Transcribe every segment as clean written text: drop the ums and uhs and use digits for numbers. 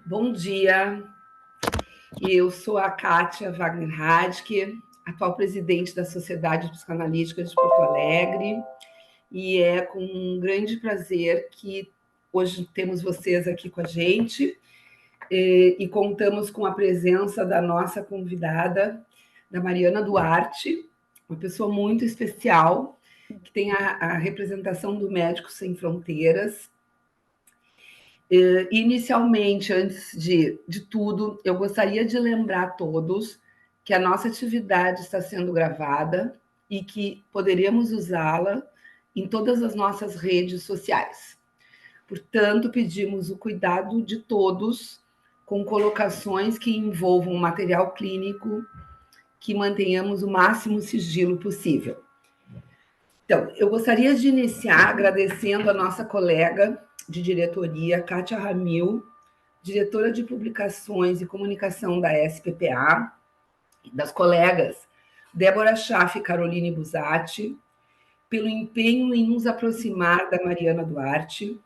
Bom dia, eu sou a Kátia Wagner Radke, atual presidente da Sociedade Psicanalítica de Porto Alegre, e é com um grande prazer que hoje temos vocês aqui com a gente e contamos com a presença da nossa convidada, da Mariana Duarte, uma pessoa muito especial, que tem a representação do Médicos Sem Fronteiras. Inicialmente, antes de tudo, eu gostaria de lembrar a todos que a nossa atividade está sendo gravada e que poderemos usá-la em todas as nossas redes sociais. Portanto, pedimos o cuidado de todos com colocações que envolvam material clínico, que mantenhamos o máximo sigilo possível. Então, eu gostaria de iniciar agradecendo a nossa colega de diretoria, Kátia Ramil, diretora de publicações e comunicação da SPPA, das colegas Débora Schaff e Caroline Busatti, pelo empenho em nos aproximar da Mariana Duarte,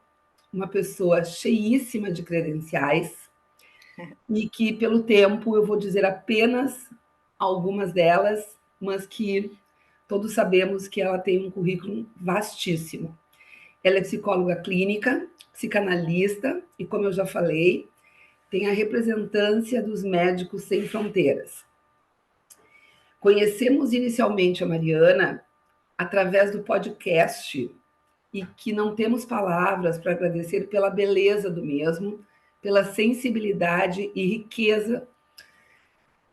uma pessoa cheíssima de credenciais, e que, pelo tempo, eu vou dizer apenas algumas delas, mas que todos sabemos que ela tem um currículo vastíssimo. Ela é psicóloga clínica, psicanalista e, como eu já falei, tem a representância dos Médicos Sem Fronteiras. Conhecemos inicialmente a Mariana através do podcast e que não temos palavras para agradecer pela beleza do mesmo, pela sensibilidade e riqueza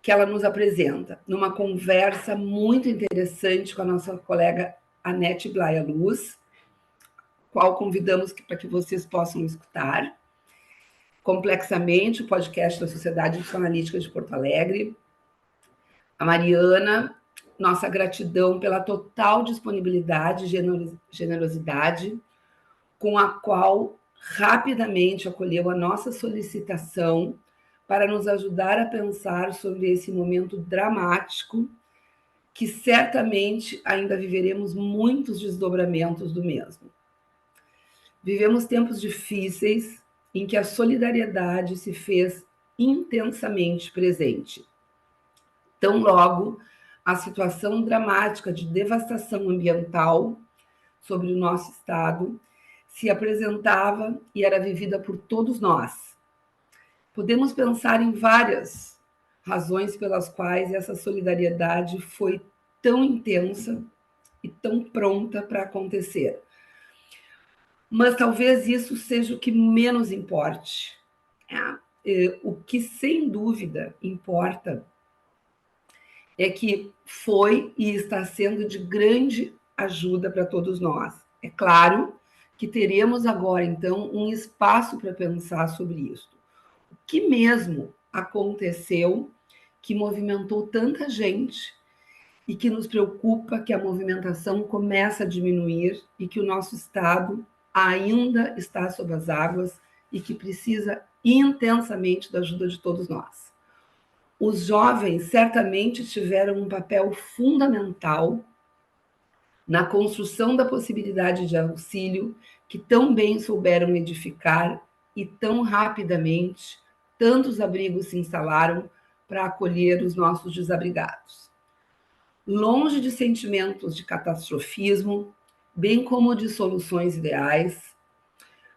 que ela nos apresenta, numa conversa muito interessante com a nossa colega Anete Blaia Luz, qual convidamos para que vocês possam escutar. Complexamente, o podcast da Sociedade Psicanalítica de Porto Alegre. A Mariana, nossa gratidão pela total disponibilidade e generosidade com a qual rapidamente acolheu a nossa solicitação para nos ajudar a pensar sobre esse momento dramático que certamente ainda viveremos muitos desdobramentos do mesmo. Vivemos tempos difíceis em que a solidariedade se fez intensamente presente. Tão logo a situação dramática de devastação ambiental sobre o nosso estado se apresentava e era vivida por todos nós. Podemos pensar em várias razões pelas quais essa solidariedade foi tão intensa e tão pronta para acontecer. Mas talvez isso seja o que menos importe. O que, sem dúvida, importa é que foi e está sendo de grande ajuda para todos nós. É claro que teremos agora, então, um espaço para pensar sobre isso. O que mesmo aconteceu que movimentou tanta gente e que nos preocupa que a movimentação começa a diminuir e que o nosso estado ainda está sob as águas e que precisa intensamente da ajuda de todos nós. Os jovens certamente tiveram um papel fundamental na construção da possibilidade de auxílio que tão bem souberam edificar e tão rapidamente tantos abrigos se instalaram para acolher os nossos desabrigados. Longe de sentimentos de catastrofismo, bem como de soluções ideais,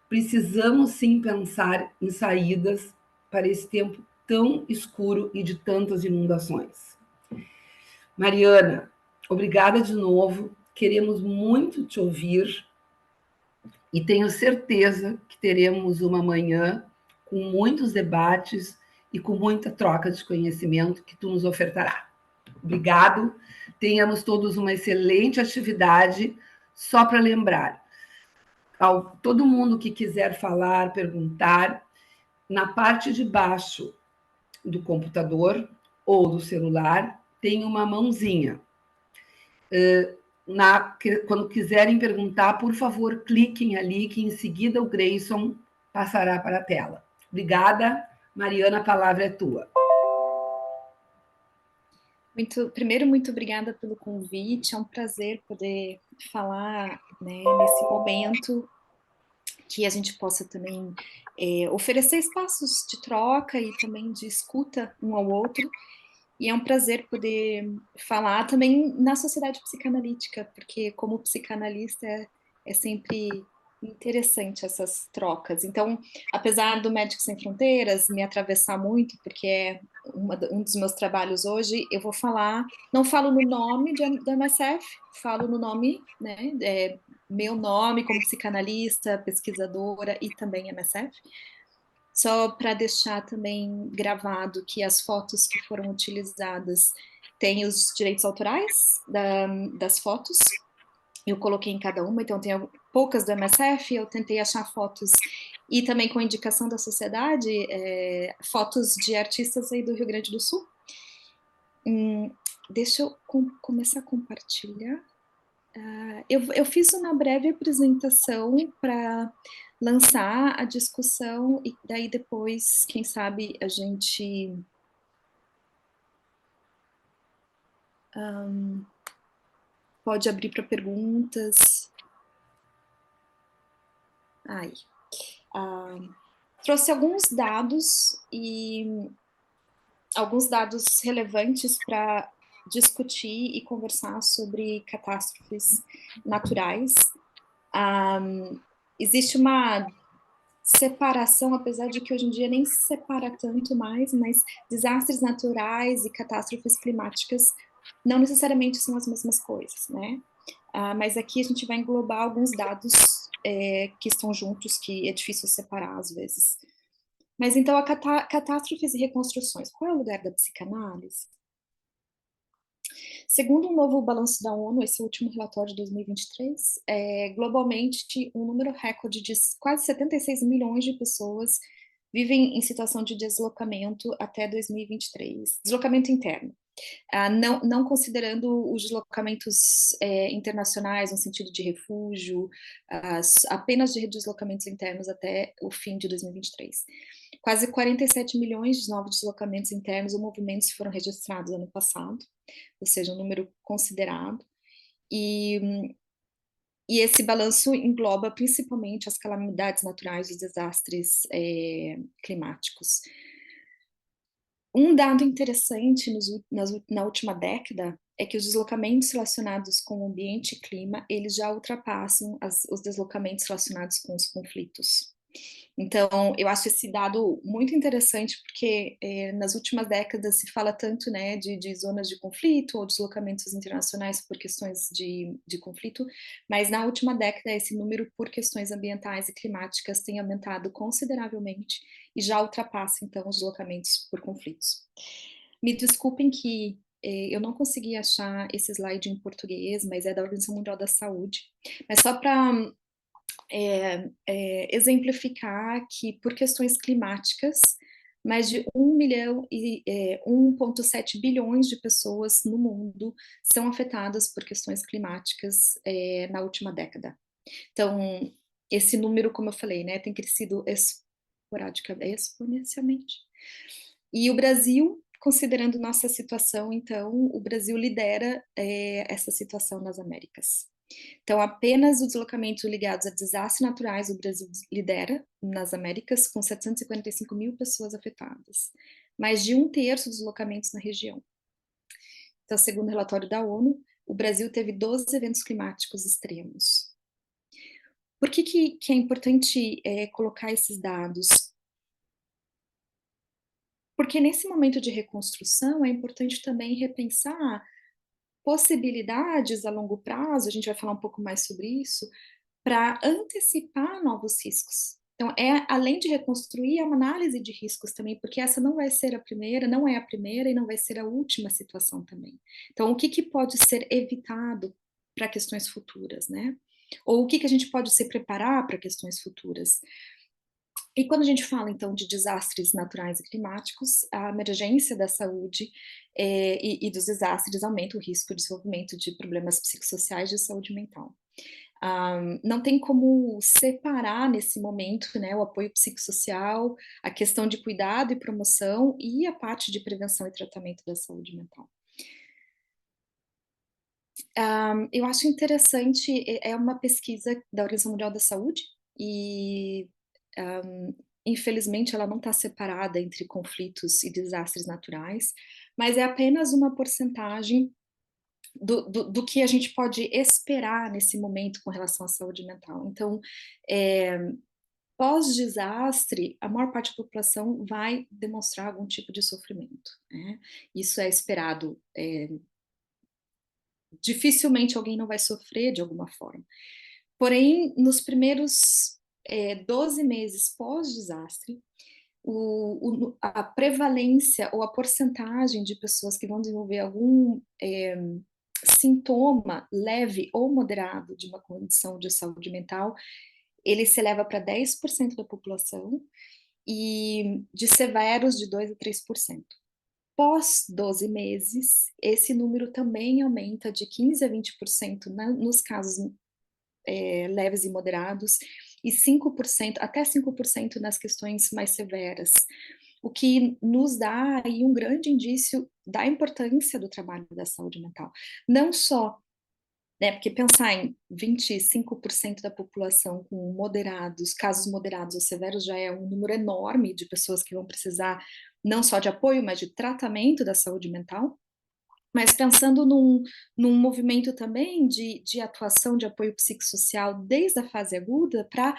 precisamos sim pensar em saídas para esse tempo tão escuro e de tantas inundações. Mariana, obrigada de novo. Queremos muito te ouvir e tenho certeza que teremos uma manhã com muitos debates e com muita troca de conhecimento que tu nos ofertará. Obrigado. Tenhamos todos uma excelente atividade. Só para lembrar, todo mundo que quiser falar, perguntar, na parte de baixo do computador ou do celular tem uma mãozinha. Quando quiserem perguntar, por favor, cliquem ali, que em seguida o Grayson passará para a tela. Obrigada. Mariana, a palavra é tua. Primeiro, muito obrigada pelo convite. É um prazer poder falar, né, nesse momento que a gente possa também oferecer espaços de troca e também de escuta um ao outro. E é um prazer poder falar também na sociedade psicanalítica, porque como psicanalista é sempre interessante essas trocas. Então, apesar do Médicos Sem Fronteiras me atravessar muito, porque é um dos meus trabalhos hoje, eu vou falar, não falo no nome do MSF, falo no nome, né, meu nome como psicanalista, pesquisadora e também MSF, só para deixar também gravado que as fotos que foram utilizadas têm os direitos autorais das fotos. Eu coloquei em cada uma, então tem poucas do MSF, eu tentei achar fotos e também com indicação da sociedade, fotos de artistas aí do Rio Grande do Sul. Deixa eu começar a compartilhar. Eu fiz uma breve apresentação para lançar a discussão e daí depois, quem sabe, a gente pode abrir para perguntas. Trouxe alguns dados relevantes para discutir e conversar sobre catástrofes naturais. Existe uma separação, apesar de que hoje em dia nem se separa tanto mais, mas desastres naturais e catástrofes climáticas não necessariamente são as mesmas coisas, né? Mas aqui a gente vai englobar alguns dados que estão juntos, que é difícil separar às vezes. Mas então, a catástrofes e reconstruções, qual é o lugar da psicanálise? Segundo um novo balanço da ONU, esse último relatório de 2023, globalmente, um número recorde de quase 76 milhões de pessoas vivem em situação de deslocamento até 2023. Deslocamento interno. Não considerando os deslocamentos internacionais, no sentido de refúgio, apenas de deslocamentos internos até o fim de 2023. Quase 47 milhões de novos deslocamentos internos ou movimentos foram registrados ano passado, ou seja, um número considerável. E esse balanço engloba principalmente as calamidades naturais e os desastres climáticos. Um dado interessante na última década é que os deslocamentos relacionados com o ambiente e clima, eles já ultrapassam os deslocamentos relacionados com os conflitos. Então, eu acho esse dado muito interessante, porque nas últimas décadas se fala tanto, né, de zonas de conflito ou deslocamentos internacionais por questões de conflito, mas na última década esse número por questões ambientais e climáticas tem aumentado consideravelmente e já ultrapassa, então, os deslocamentos por conflitos. Me desculpem que eu não consegui achar esse slide em português, mas é da Organização Mundial da Saúde. Mas só para exemplificar que, por questões climáticas, mais de 1,7 bilhões de pessoas no mundo são afetadas por questões climáticas na última década. Então, esse número, como eu falei, né, tem crescido exponencialmente. E o Brasil, considerando nossa situação, então, o Brasil lidera essa situação nas Américas. Então, apenas os deslocamentos ligados a desastres naturais o Brasil lidera nas Américas, com 745 mil pessoas afetadas. Mais de 1/3 dos deslocamentos na região. Então, segundo o relatório da ONU, o Brasil teve 12 eventos climáticos extremos. Por que é importante colocar esses dados? Porque nesse momento de reconstrução é importante também repensar possibilidades a longo prazo, a gente vai falar um pouco mais sobre isso, para antecipar novos riscos. Então, além de reconstruir, é uma análise de riscos também, porque essa não vai ser a primeira, não é a primeira e não vai ser a última situação também. Então, o que pode ser evitado para questões futuras, né? Ou o que a gente pode se preparar para questões futuras? E quando a gente fala, então, de desastres naturais e climáticos, a emergência da saúde e dos desastres aumenta o risco de desenvolvimento de problemas psicossociais de saúde mental. Não tem como separar nesse momento, né, o apoio psicossocial, a questão de cuidado e promoção e a parte de prevenção e tratamento da saúde mental. Eu acho interessante, é uma pesquisa da Organização Mundial da Saúde, e, infelizmente, ela não está separada entre conflitos e desastres naturais, mas é apenas uma porcentagem do que a gente pode esperar nesse momento com relação à saúde mental. Então, pós-desastre, a maior parte da população vai demonstrar algum tipo de sofrimento, né? Isso é esperado. Dificilmente alguém não vai sofrer de alguma forma. Porém, nos primeiros 12 meses pós-desastre, a prevalência ou a porcentagem de pessoas que vão desenvolver algum sintoma leve ou moderado de uma condição de saúde mental, ele se eleva para 10% da população e de severos de 2 a 3%. Pós 12 meses, esse número também aumenta de 15 a 20% nos casos leves e moderados, e 5%, até 5% nas questões mais severas, o que nos dá aí um grande indício da importância do trabalho da saúde mental. Não só, né, porque pensar em 25% da população com moderados, casos moderados ou severos, já é um número enorme de pessoas que vão precisar não só de apoio, mas de tratamento da saúde mental. Mas pensando num movimento também de atuação de apoio psicossocial desde a fase aguda para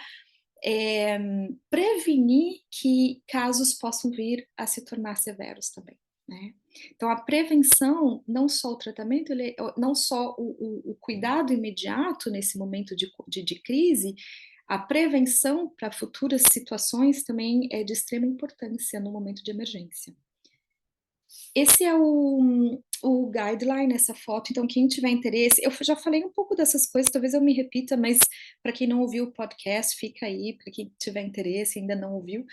prevenir que casos possam vir a se tornar severos também, né? Então, a prevenção, não só o tratamento, não só o cuidado imediato nesse momento de crise, a prevenção para futuras situações também é de extrema importância no momento de emergência. Esse é o guideline, essa foto, então quem tiver interesse, eu já falei um pouco dessas coisas, talvez eu me repita, mas para quem não ouviu o podcast, fica aí, para quem tiver interesse, ainda não ouviu,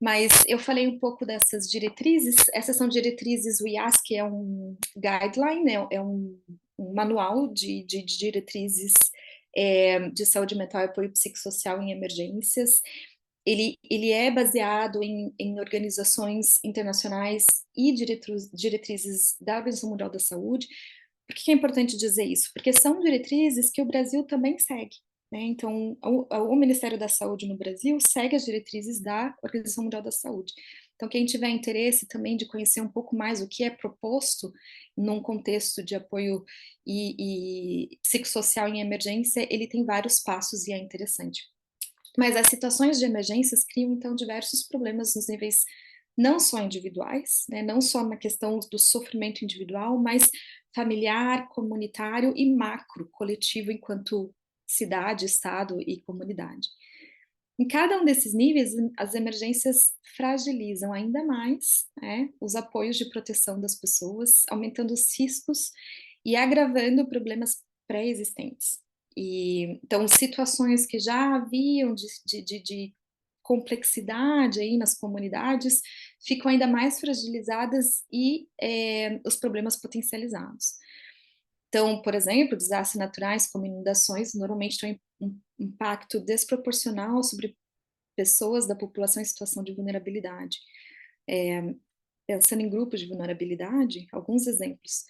mas eu falei um pouco dessas diretrizes, essas são diretrizes, o IASC é um guideline, né, é um manual de diretrizes de saúde mental e apoio psicossocial em emergências. Ele é baseado em organizações internacionais e diretrizes da Organização Mundial da Saúde. Por que é importante dizer isso? Porque são diretrizes que o Brasil também segue, né? Então, o Ministério da Saúde no Brasil segue as diretrizes da Organização Mundial da Saúde. Então, quem tiver interesse também de conhecer um pouco mais o que é proposto num contexto de apoio e psicossocial em emergência, ele tem vários passos e é interessante. Mas as situações de emergências criam, então, diversos problemas nos níveis não só individuais, né, não só na questão do sofrimento individual, mas familiar, comunitário e macro, coletivo, enquanto cidade, estado e comunidade. Em cada um desses níveis, as emergências fragilizam ainda mais, né, os apoios de proteção das pessoas, aumentando os riscos e agravando problemas pré-existentes. Então, situações que já haviam de complexidade aí nas comunidades ficam ainda mais fragilizadas e os problemas potencializados. Então, por exemplo, desastres naturais como inundações normalmente têm um impacto desproporcional sobre pessoas da população em situação de vulnerabilidade. Pensando em grupos de vulnerabilidade, alguns exemplos.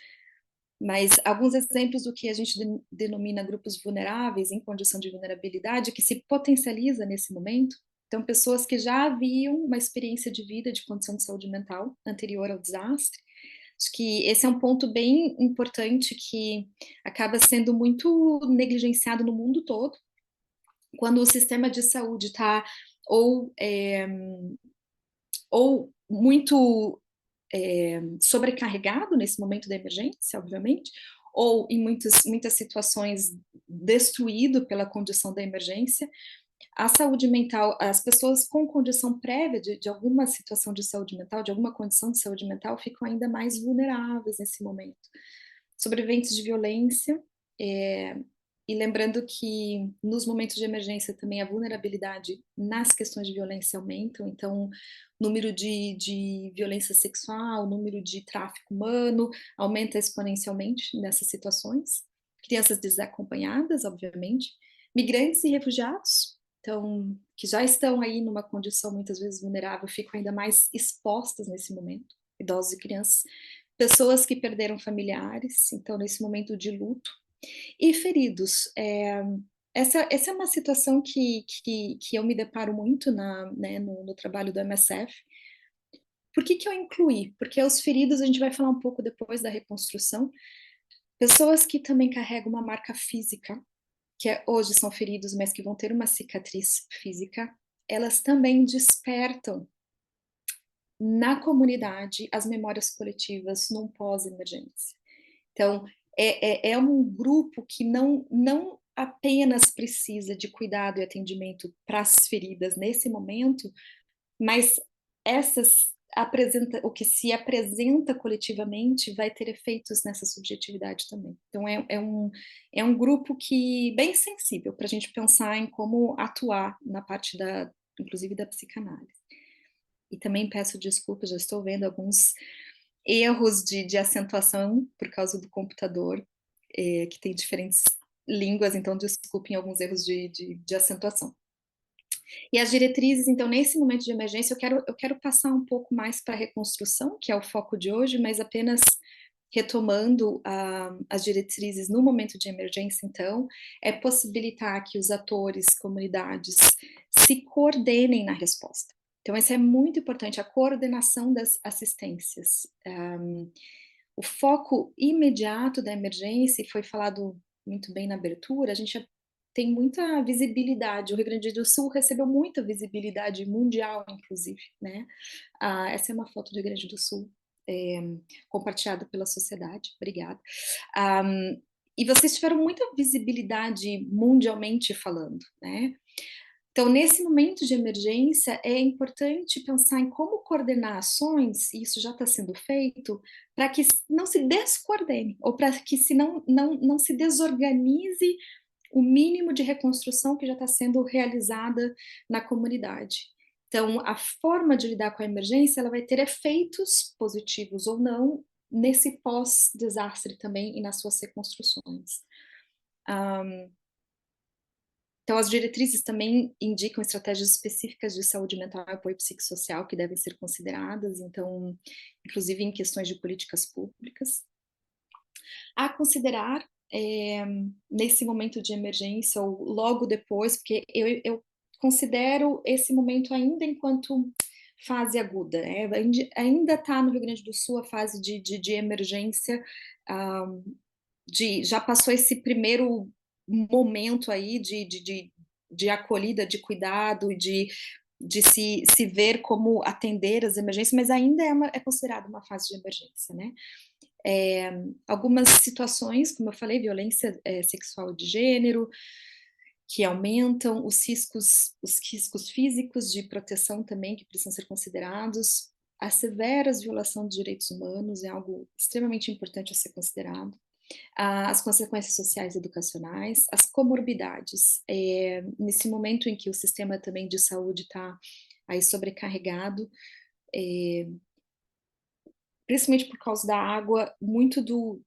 Mas alguns exemplos do que a gente denomina grupos vulneráveis em condição de vulnerabilidade, que se potencializa nesse momento. Então, pessoas que já haviam uma experiência de vida de condição de saúde mental anterior ao desastre. Acho que esse é um ponto bem importante que acaba sendo muito negligenciado no mundo todo, quando o sistema de saúde está ou muito sobrecarregado nesse momento da emergência, obviamente, ou em muitas situações destruído pela condição da emergência. A saúde mental, as pessoas com condição prévia de alguma situação de saúde mental, de alguma condição de saúde mental, ficam ainda mais vulneráveis nesse momento. Sobreviventes de violência, e lembrando que nos momentos de emergência também a vulnerabilidade nas questões de violência aumentam, então número de violência sexual, número de tráfico humano aumenta exponencialmente nessas situações. Crianças desacompanhadas, obviamente, migrantes e refugiados, então, que já estão aí numa condição muitas vezes vulnerável, ficam ainda mais expostas nesse momento, idosos e crianças, pessoas que perderam familiares, então nesse momento de luto, e feridos. essa é uma situação que eu me deparo muito né, no trabalho do MSF. Por que eu incluí? Porque os feridos, a gente vai falar um pouco depois da reconstrução, pessoas que também carregam uma marca física, hoje são feridos, mas que vão ter uma cicatriz física, elas também despertam na comunidade as memórias coletivas num pós-emergência. Então, é um grupo que não apenas precisa de cuidado e atendimento para as feridas nesse momento, mas o que se apresenta coletivamente vai ter efeitos nessa subjetividade também. Então, é um grupo bem sensível para a gente pensar em como atuar na parte inclusive da psicanálise. E também peço desculpas, já estou vendo alguns erros de acentuação por causa do computador, que tem diferentes línguas, então desculpem alguns erros de acentuação. E as diretrizes, então, nesse momento de emergência, eu quero passar um pouco mais para a reconstrução, que é o foco de hoje, mas apenas retomando as diretrizes no momento de emergência, então, é possibilitar que os atores, comunidades, se coordenem na resposta. Então, isso é muito importante, a coordenação das assistências. O foco imediato da emergência, e foi falado muito bem na abertura, a gente tem muita visibilidade, o Rio Grande do Sul recebeu muita visibilidade mundial, inclusive, né? Essa é uma foto do Rio Grande do Sul, compartilhada pela sociedade, obrigada. E vocês tiveram muita visibilidade mundialmente falando, né? Então, nesse momento de emergência, é importante pensar em como coordenar ações, e isso já está sendo feito, para que não se descoordene, ou para que não se desorganize o mínimo de reconstrução que já está sendo realizada na comunidade. Então, a forma de lidar com a emergência, ela vai ter efeitos positivos ou não nesse pós-desastre também e nas suas reconstruções. Então, as diretrizes também indicam estratégias específicas de saúde mental e apoio psicossocial que devem ser consideradas, então, inclusive em questões de políticas públicas. A considerar nesse momento de emergência ou logo depois, porque eu considero esse momento ainda enquanto fase aguda, né? Ainda está no Rio Grande do Sul a fase de emergência, já passou esse primeiro momento aí de acolhida, de cuidado, de se ver como atender as emergências, mas ainda é considerado uma fase de emergência, né? Algumas situações, como eu falei, violência sexual de gênero, que aumentam, os riscos físicos de proteção também, que precisam ser considerados, a severas violação de direitos humanos é algo extremamente importante a ser considerado, as consequências sociais e educacionais, as comorbidades, nesse momento em que o sistema também de saúde está aí sobrecarregado, principalmente por causa da água, muito do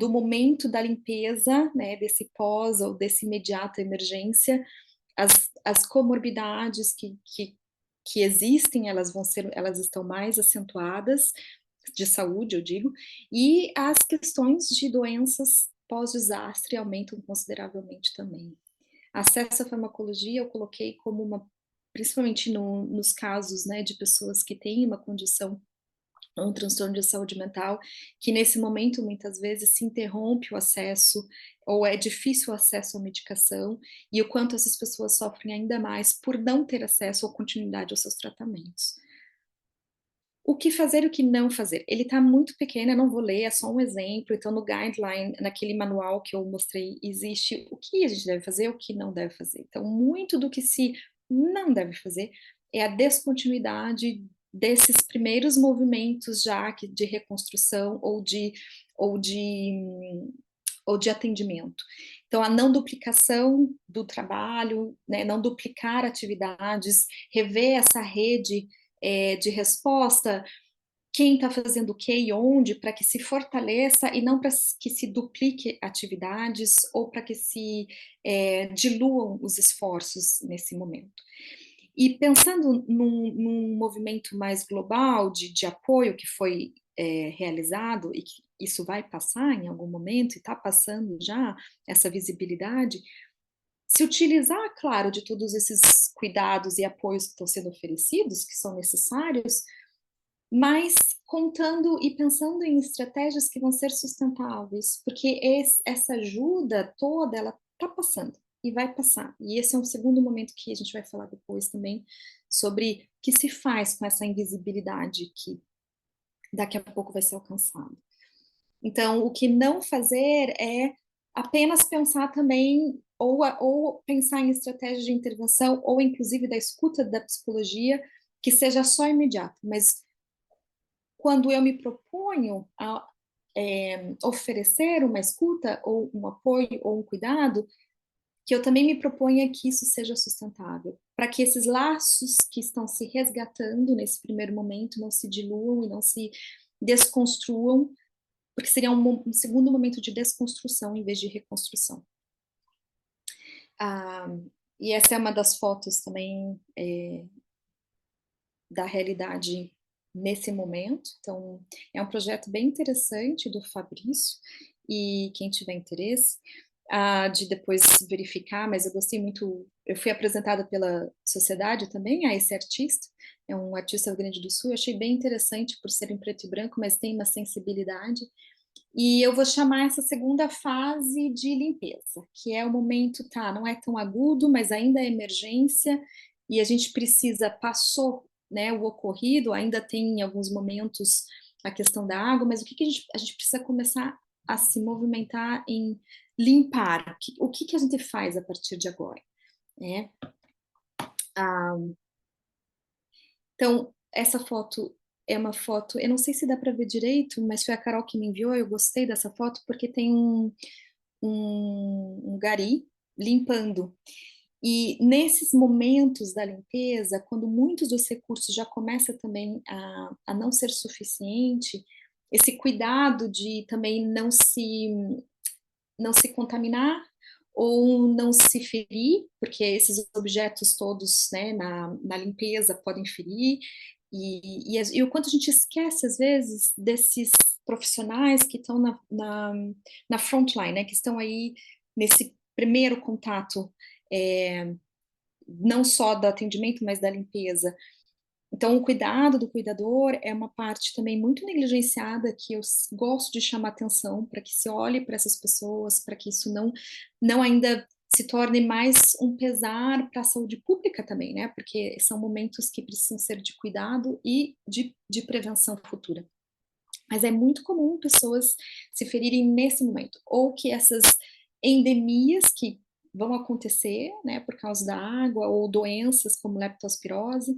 momento da limpeza, né, desse pós ou desse imediata emergência, as comorbidades que existem, elas estão mais acentuadas, de saúde, eu digo, e as questões de doenças pós-desastre aumentam consideravelmente também. Acesso à farmacologia eu coloquei como principalmente nos casos, né, de pessoas que têm uma condição, um transtorno de saúde mental, que nesse momento muitas vezes se interrompe o acesso, ou é difícil o acesso à medicação, e o quanto essas pessoas sofrem ainda mais por não ter acesso ou continuidade aos seus tratamentos. O que fazer e o que não fazer? Ele está muito pequeno, eu não vou ler, é só um exemplo. Então, no guideline, naquele manual que eu mostrei, existe o que a gente deve fazer e o que não deve fazer. Então, muito do que se não deve fazer é a descontinuidade desses primeiros movimentos já de reconstrução ou de atendimento. Então, a não duplicação do trabalho, né, não duplicar atividades, rever essa rede de resposta, quem está fazendo o que e onde, para que se fortaleça e não para que se duplique atividades ou para que se diluam os esforços nesse momento. E pensando num movimento mais global de apoio que foi realizado e que isso vai passar em algum momento e está passando já essa visibilidade, se utilizar, claro, de todos esses cuidados e apoios que estão sendo oferecidos, que são necessários, mas contando e pensando em estratégias que vão ser sustentáveis, porque essa ajuda toda, ela está passando e vai passar. E esse é um segundo momento que a gente vai falar depois também, sobre o que se faz com essa invisibilidade que daqui a pouco vai ser alcançada. Então, o que não fazer é apenas pensar também, ou pensar em estratégias de intervenção, ou inclusive da escuta da psicologia, que seja só imediata, mas quando eu me proponho a oferecer uma escuta, ou um apoio, ou um cuidado, que eu também me proponha que isso seja sustentável, para que esses laços que estão se resgatando nesse primeiro momento não se diluam e não se desconstruam, porque seria um segundo momento de desconstrução em vez de reconstrução. Ah, e essa é uma das fotos também da realidade nesse momento. Então, é um projeto bem interessante do Fabrício, e quem tiver interesse, de depois verificar, mas eu gostei muito, eu fui apresentada pela sociedade também a esse artista, é um artista do Rio Grande do Sul, eu achei bem interessante por ser em preto e branco, mas tem uma sensibilidade, e eu vou chamar essa segunda fase de limpeza, que é o momento, não é tão agudo, mas ainda é emergência, e a gente precisa, passou, né, o ocorrido, ainda tem em alguns momentos a questão da água, mas o que a gente precisa começar a se movimentar em limpar? O que a gente faz a partir de agora? Né? Então, essa foto é uma foto, eu não sei se dá para ver direito, mas foi a Carol que me enviou, eu gostei dessa foto, porque tem um gari limpando. E nesses momentos da limpeza, quando muitos dos recursos já começam também a não ser suficiente, esse cuidado de também não se contaminar ou não se ferir, porque esses objetos todos, né, na limpeza podem ferir, e o quanto a gente esquece, às vezes, desses profissionais que estão na frontline, né, que estão aí nesse primeiro contato, não só do atendimento, mas da limpeza. Então, o cuidado do cuidador é uma parte também muito negligenciada, que eu gosto de chamar atenção para que se olhe para essas pessoas, para que isso não ainda se torne mais um pesar para a saúde pública também, né? Porque são momentos que precisam ser de cuidado e de prevenção futura. Mas é muito comum pessoas se ferirem nesse momento, ou que essas endemias que vão acontecer, né, por causa da água, ou doenças como leptospirose,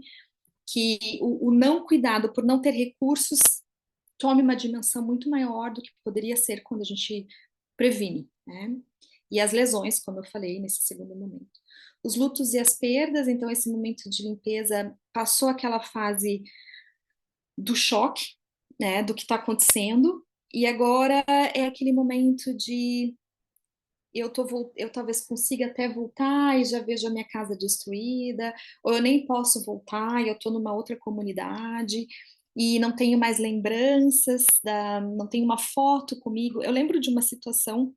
que o não cuidado por não ter recursos tome uma dimensão muito maior do que poderia ser quando a gente previne, né? E as lesões, como eu falei, nesse segundo momento. Os lutos e as perdas, então esse momento de limpeza passou aquela fase do choque, né, do que está acontecendo, e agora é aquele momento de eu talvez consiga até voltar e já vejo a minha casa destruída, ou eu nem posso voltar e eu estou numa outra comunidade e não tenho mais lembranças, não tenho uma foto comigo. Eu lembro de uma situação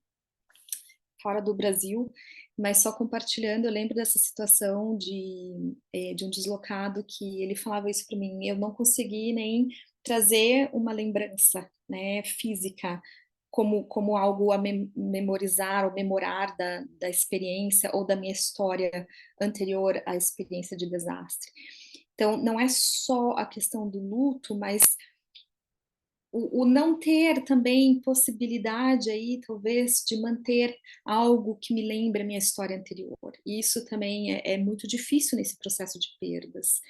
fora do Brasil, mas só compartilhando, eu lembro dessa situação de um deslocado que ele falava isso para mim, eu não consegui nem trazer uma lembrança, né, física, como algo a memorizar ou memorar da experiência ou da minha história anterior à experiência de desastre. Então, não é só a questão do luto, mas o não ter também possibilidade aí, talvez, de manter algo que me lembre a minha história anterior. E isso também é muito difícil nesse processo de perdas.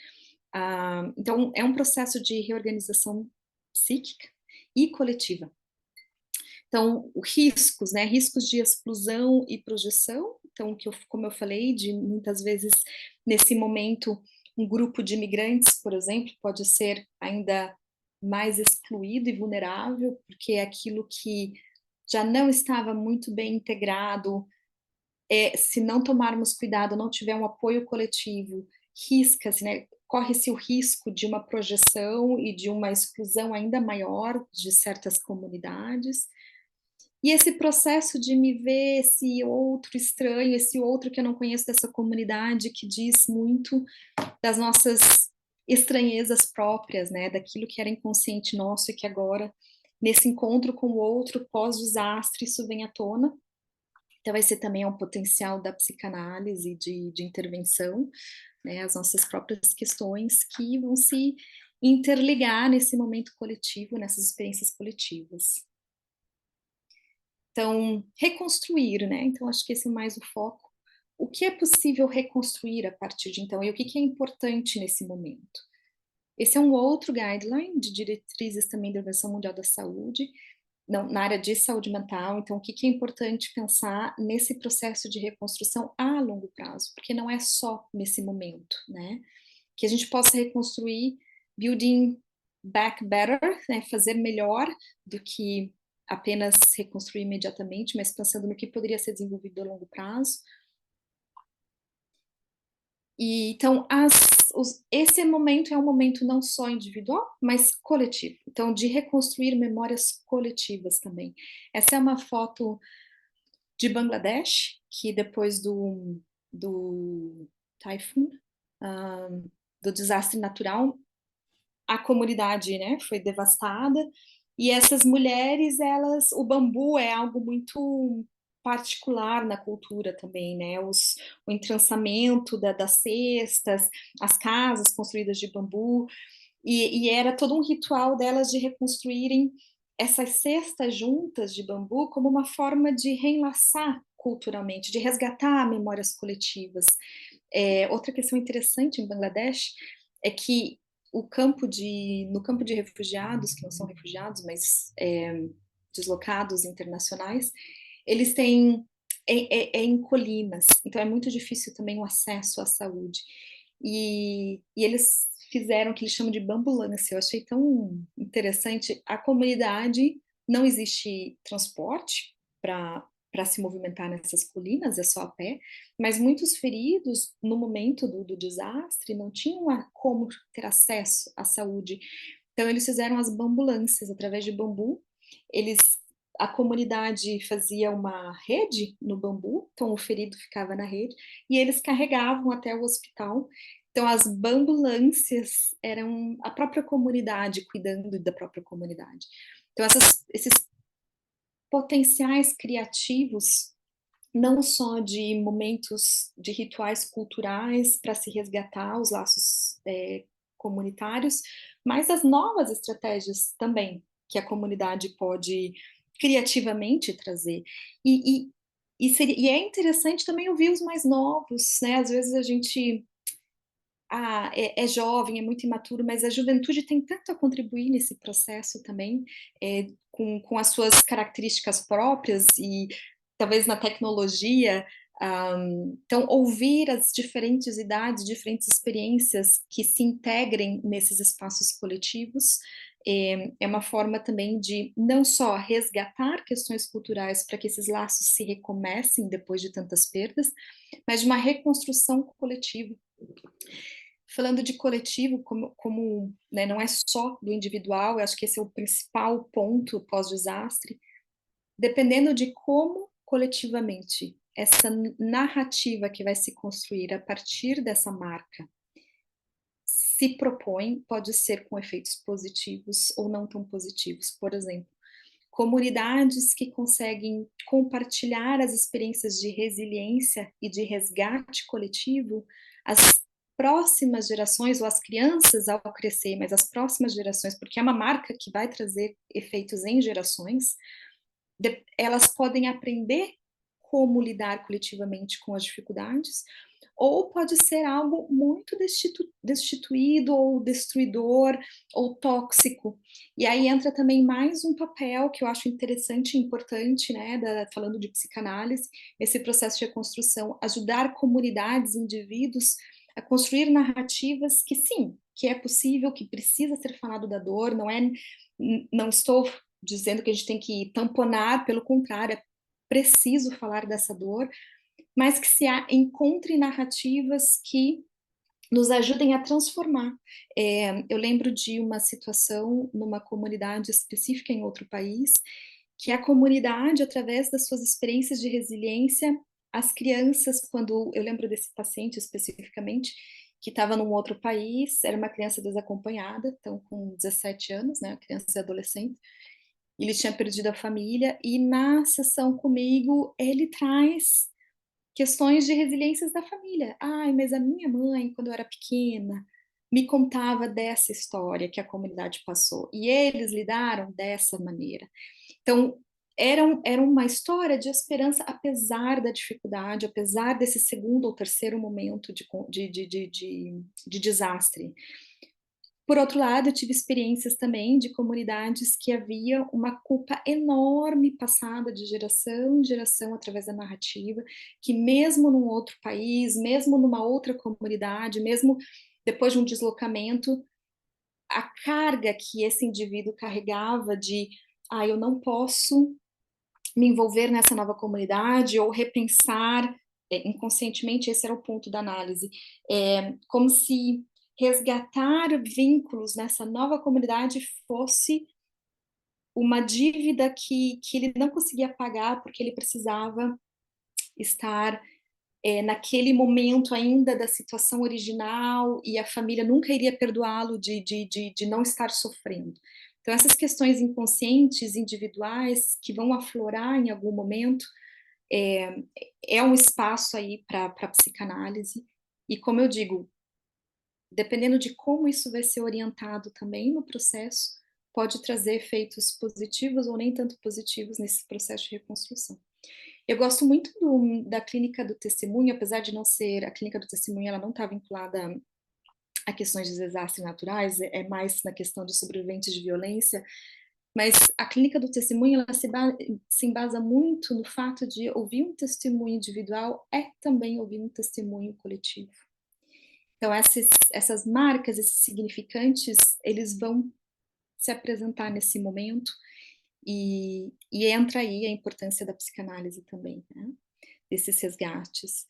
Então, é um processo de reorganização psíquica e coletiva. Então, riscos, né? Riscos de exclusão e projeção. Então, como eu falei, de muitas vezes, nesse momento, um grupo de imigrantes, por exemplo, pode ser ainda mais excluído e vulnerável, porque é aquilo que já não estava muito bem integrado, se não tomarmos cuidado, não tiver um apoio coletivo, risca-se, né? Corre-se o risco de uma projeção e de uma exclusão ainda maior de certas comunidades. E esse processo de me ver esse outro estranho, esse outro que eu não conheço dessa comunidade, que diz muito das nossas estranhezas próprias, né, daquilo que era inconsciente nosso e que agora, nesse encontro com o outro, pós-desastre, isso vem à tona. Então, esse também é um potencial da psicanálise de intervenção, né, as nossas próprias questões que vão se interligar nesse momento coletivo, nessas experiências coletivas. Então, reconstruir, né? Então, acho que esse é mais o foco. O que é possível reconstruir a partir de então? E o que é importante nesse momento? Esse é um outro guideline de diretrizes também da Organização Mundial da Saúde, não, na área de saúde mental. Então, o que é importante pensar nesse processo de reconstrução a longo prazo? Porque não é só nesse momento, né? Que a gente possa reconstruir, building back better, né? Fazer melhor do que apenas reconstruir imediatamente, mas pensando no que poderia ser desenvolvido a longo prazo. E então, esse momento é um momento não só individual, mas coletivo. Então, de reconstruir memórias coletivas também. Essa é uma foto de Bangladesh, que depois do typhoon, do desastre natural, a comunidade, né, foi devastada, e essas mulheres, o bambu é algo muito particular na cultura também, né, o entrançamento das cestas, as casas construídas de bambu, e era todo um ritual delas de reconstruírem essas cestas juntas de bambu como uma forma de reenlaçar culturalmente, de resgatar memórias coletivas. Outra questão interessante em Bangladesh é que no campo de refugiados, que não são refugiados, mas deslocados internacionais, eles têm em colinas, então é muito difícil também o acesso à saúde. E eles fizeram o que eles chamam de bambulância. Eu achei tão interessante. A comunidade, não existe transporte para se movimentar nessas colinas, é só a pé, mas muitos feridos, no momento do desastre, não tinham como ter acesso à saúde. Então, eles fizeram as bambulâncias através de bambu. A comunidade fazia uma rede no bambu, então o ferido ficava na rede, e eles carregavam até o hospital. Então, as bambulâncias eram a própria comunidade cuidando da própria comunidade. Então, esses potenciais criativos, não só de momentos de rituais culturais para se resgatar os laços comunitários, mas as novas estratégias também que a comunidade pode criativamente trazer. E é interessante também ouvir os mais novos, né? Às vezes a gente é jovem, é muito imaturo, mas a juventude tem tanto a contribuir nesse processo também, com as suas características próprias e talvez na tecnologia. Então, ouvir as diferentes idades, diferentes experiências que se integrem nesses espaços coletivos é uma forma também de não só resgatar questões culturais para que esses laços se recomecem depois de tantas perdas, mas de uma reconstrução coletiva. Falando de coletivo, como né, não é só do individual, eu acho que esse é o principal ponto pós-desastre, dependendo de como coletivamente essa narrativa que vai se construir a partir dessa marca se propõe, pode ser com efeitos positivos ou não tão positivos. Por exemplo, comunidades que conseguem compartilhar as experiências de resiliência e de resgate coletivo, as próximas gerações, ou as crianças ao crescer, mas as próximas gerações, porque é uma marca que vai trazer efeitos em gerações, elas podem aprender como lidar coletivamente com as dificuldades, ou pode ser algo muito destituído, ou destruidor, ou tóxico. E aí entra também mais um papel que eu acho interessante e importante, né, falando de psicanálise, esse processo de reconstrução, ajudar comunidades, indivíduos, a construir narrativas que sim, que é possível, que precisa ser falado da dor, não estou dizendo que a gente tem que tamponar, pelo contrário, é preciso falar dessa dor, mas que se encontre narrativas que nos ajudem a transformar. Eu lembro de uma situação numa comunidade específica em outro país, que a comunidade, através das suas experiências de resiliência, as crianças, quando eu lembro desse paciente especificamente, que estava num outro país, era uma criança desacompanhada, então com 17 anos, né, criança e adolescente, ele tinha perdido a família, e na sessão comigo, ele traz questões de resiliências da família. Ai, mas a minha mãe, quando eu era pequena, me contava dessa história que a comunidade passou, e eles lidaram dessa maneira. Então, era uma história de esperança, apesar da dificuldade, apesar desse segundo ou terceiro momento de desastre. Por outro lado, eu tive experiências também de comunidades que havia uma culpa enorme passada de geração em geração através da narrativa, que mesmo num outro país, mesmo numa outra comunidade, mesmo depois de um deslocamento, a carga que esse indivíduo carregava de eu não posso me envolver nessa nova comunidade ou repensar inconscientemente, esse era o ponto da análise, como se resgatar vínculos nessa nova comunidade fosse uma dívida que ele não conseguia pagar porque ele precisava estar naquele momento ainda da situação original e a família nunca iria perdoá-lo de não estar sofrendo. Então, essas questões inconscientes, individuais, que vão aflorar em algum momento, é um espaço aí para a psicanálise. E como eu digo, dependendo de como isso vai ser orientado também no processo, pode trazer efeitos positivos ou nem tanto positivos nesse processo de reconstrução. Eu gosto muito da clínica do testemunho, apesar de não ser, a clínica do testemunho ela não está vinculada a questões de desastres naturais, é mais na questão de sobreviventes de violência, mas a clínica do testemunho ela se embasa muito no fato de ouvir um testemunho individual é também ouvir um testemunho coletivo. Então essas marcas, esses significantes, eles vão se apresentar nesse momento e entra aí a importância da psicanálise também, né? Desses resgates.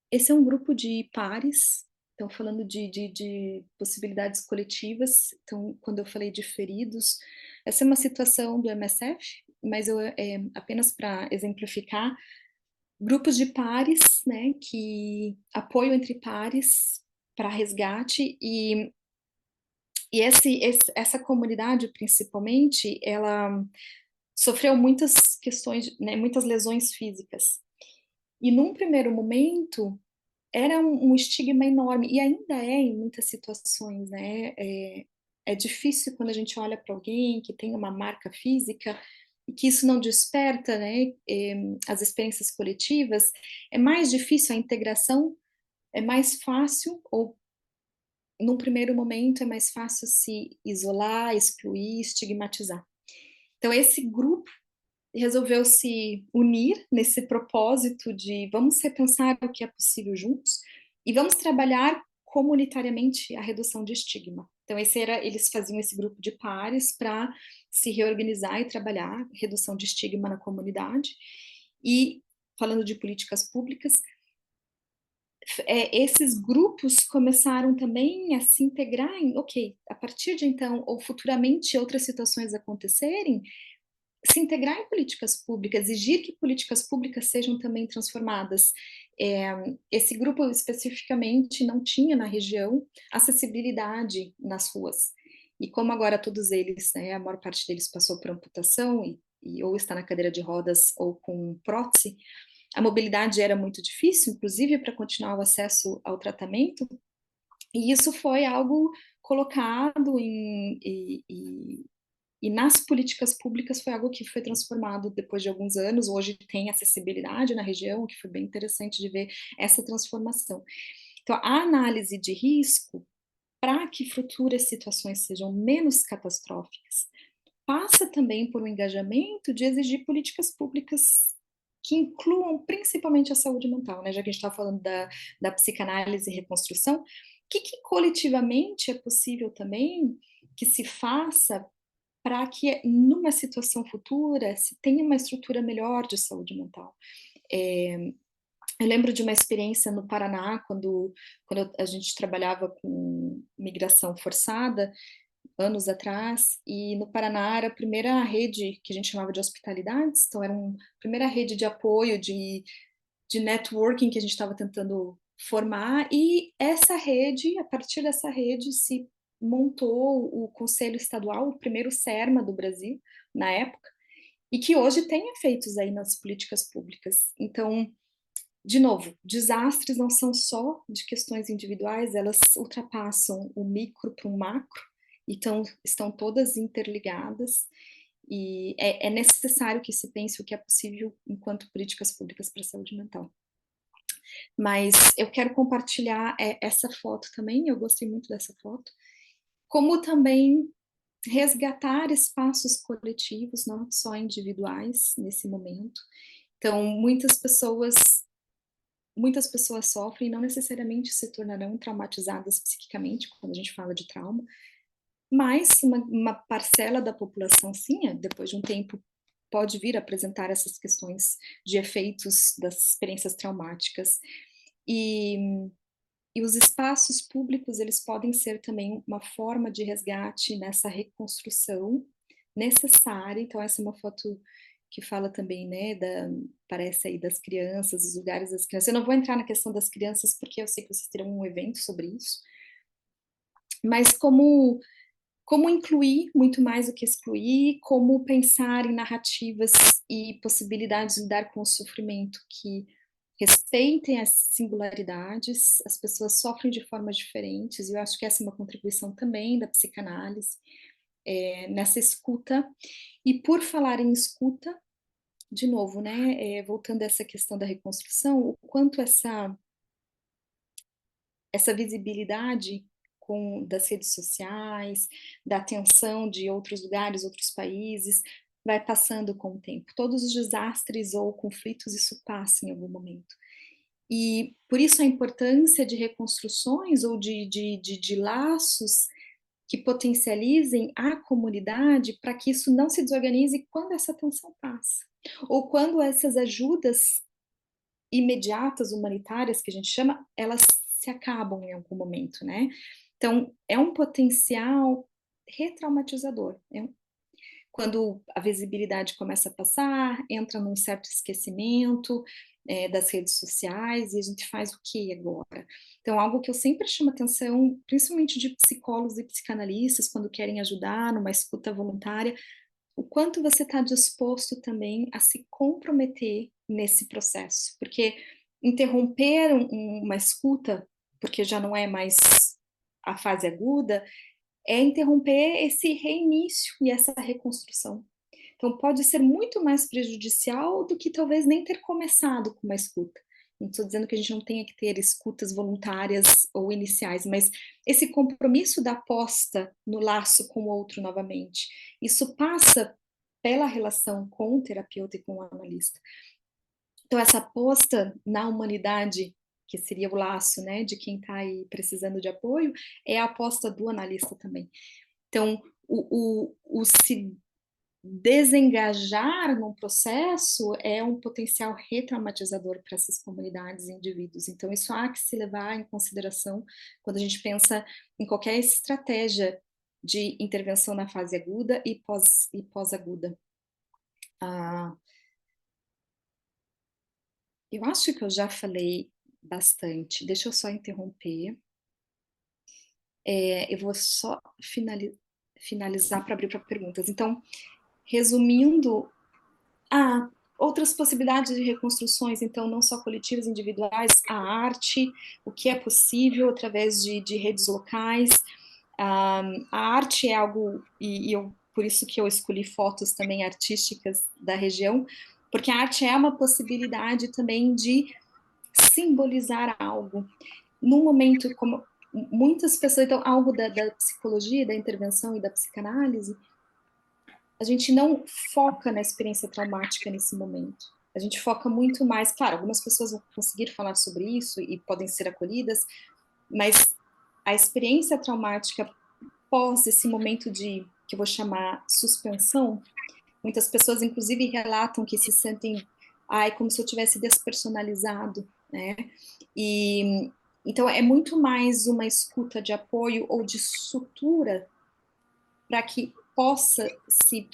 Esse é um grupo de pares, então falando de possibilidades coletivas, então quando eu falei de feridos, essa é uma situação do MSF, mas apenas para exemplificar, grupos de pares, né, que apoio entre pares para resgate e essa comunidade principalmente, ela sofreu muitas questões, né, muitas lesões físicas. E num primeiro momento, era um estigma enorme, e ainda é em muitas situações, né? É difícil quando a gente olha para alguém que tem uma marca física e que isso não desperta, né, as experiências coletivas, é mais difícil a integração, é mais fácil, ou num primeiro momento é mais fácil se isolar, excluir, estigmatizar. Então esse grupo resolveu se unir nesse propósito de vamos repensar o que é possível juntos e vamos trabalhar comunitariamente a redução de estigma. Então eles faziam esse grupo de pares para se reorganizar e trabalhar redução de estigma na comunidade. E falando de políticas públicas, esses grupos começaram também a se integrar em, ok, a partir de então, ou futuramente outras situações acontecerem, se integrar em políticas públicas, exigir que políticas públicas sejam também transformadas. Esse grupo especificamente não tinha na região acessibilidade nas ruas. E como agora todos eles, né, a maior parte deles passou por amputação e ou está na cadeira de rodas ou com prótese, a mobilidade era muito difícil, inclusive para continuar o acesso ao tratamento, e isso foi algo colocado e nas políticas públicas foi algo que foi transformado depois de alguns anos. Hoje tem acessibilidade na região, o que foi bem interessante de ver essa transformação. Então, a análise de risco, para que futuras situações sejam menos catastróficas, passa também por um engajamento de exigir políticas públicas que incluam principalmente a saúde mental, né? Já que a gente está falando da psicanálise e reconstrução, o que coletivamente é possível também que se faça para que numa situação futura se tenha uma estrutura melhor de saúde mental. Eu lembro de uma experiência no Paraná, quando a gente trabalhava com migração forçada, anos atrás, e no Paraná era a primeira rede que a gente chamava de hospitalidades, então era a primeira rede de apoio, de networking que a gente estava tentando formar, e essa rede, a partir dessa rede, se montou o Conselho Estadual, o primeiro CERMA do Brasil, na época, e que hoje tem efeitos aí nas políticas públicas. Então, de novo, desastres não são só de questões individuais, elas ultrapassam o micro para o macro, então estão todas interligadas, e é necessário que se pense o que é possível enquanto políticas públicas para a saúde mental. Mas eu quero compartilhar essa foto também, eu gostei muito dessa foto, como também resgatar espaços coletivos, não só individuais nesse momento. Então, muitas pessoas sofrem e não necessariamente se tornarão traumatizadas psiquicamente quando a gente fala de trauma, mas uma parcela da população, sim, depois de um tempo, pode vir a apresentar essas questões de efeitos das experiências traumáticas. E os espaços públicos, eles podem ser também uma forma de resgate nessa reconstrução necessária. Então, essa é uma foto que fala também, né, parece aí das crianças, os lugares das crianças. Eu não vou entrar na questão das crianças, porque eu sei que vocês terão um evento sobre isso, mas como incluir muito mais do que excluir, como pensar em narrativas e possibilidades de lidar com o sofrimento que respeitem as singularidades, as pessoas sofrem de formas diferentes, e eu acho que essa é uma contribuição também da psicanálise, nessa escuta. E por falar em escuta, de novo, né, voltando a essa questão da reconstrução, o quanto essa visibilidade das redes sociais, da atenção de outros lugares, outros países, vai passando com o tempo. Todos os desastres ou conflitos, isso passa em algum momento. E por isso a importância de reconstruções ou de laços que potencializem a comunidade para que isso não se desorganize quando essa tensão passa. Ou quando essas ajudas imediatas, humanitárias, que a gente chama, elas se acabam em algum momento, né? Então, é um potencial retraumatizador. Quando a visibilidade começa a passar, entra num certo esquecimento das redes sociais, e a gente faz o que agora? Então, algo que eu sempre chamo atenção, principalmente de psicólogos e psicanalistas, quando querem ajudar numa escuta voluntária, o quanto você está disposto também a se comprometer nesse processo, porque interromper uma escuta, porque já não é mais a fase aguda, é interromper esse reinício e essa reconstrução. Então, pode ser muito mais prejudicial do que talvez nem ter começado com uma escuta. Não estou dizendo que a gente não tenha que ter escutas voluntárias ou iniciais, mas esse compromisso da aposta no laço com o outro novamente, isso passa pela relação com o terapeuta e com o analista. Então, essa aposta na humanidade, que seria o laço, né, de quem está aí precisando de apoio, é a aposta do analista também. Então, o se desengajar num processo é um potencial retraumatizador para essas comunidades e indivíduos. Então, isso há que se levar em consideração quando a gente pensa em qualquer estratégia de intervenção na fase aguda e pós-aguda. Eu acho que eu já falei bastante. Deixa eu só interromper. Eu vou só finalizar para abrir para perguntas. Então, resumindo, outras possibilidades de reconstruções, então, não só coletivas, individuais, a arte, o que é possível através de redes locais. A arte é algo, por isso que eu escolhi fotos também artísticas da região, porque a arte é uma possibilidade também de simbolizar algo. Num momento como muitas pessoas, então, algo da psicologia, da intervenção e da psicanálise, a gente não foca na experiência traumática nesse momento. A gente foca muito mais, claro, algumas pessoas vão conseguir falar sobre isso e podem ser acolhidas, mas a experiência traumática pós esse momento que eu vou chamar suspensão, muitas pessoas inclusive relatam que se sentem, como se eu tivesse despersonalizado, né? E então é muito mais uma escuta de apoio ou de sutura para que possa se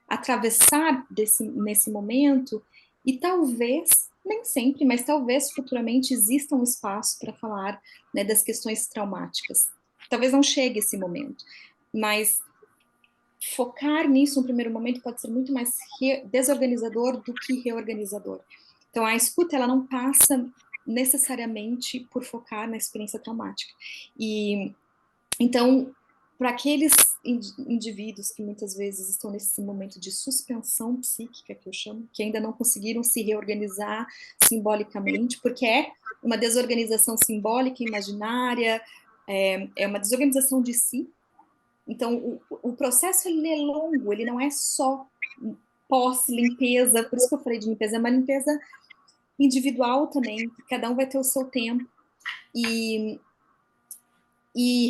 atravessar nesse momento e talvez, nem sempre, mas talvez futuramente exista um espaço para falar, né, das questões traumáticas. Talvez não chegue esse momento, mas focar nisso no primeiro momento pode ser muito mais desorganizador do que reorganizador. Então, a escuta, ela não passa necessariamente por focar na experiência traumática. E, então, para aqueles indivíduos que muitas vezes estão nesse momento de suspensão psíquica, que eu chamo, que ainda não conseguiram se reorganizar simbolicamente, porque é uma desorganização simbólica, imaginária, é uma desorganização de si. Então, o processo ele é longo, ele não é só pós-limpeza, por isso que eu falei de limpeza, é uma limpeza individual também, cada um vai ter o seu tempo, e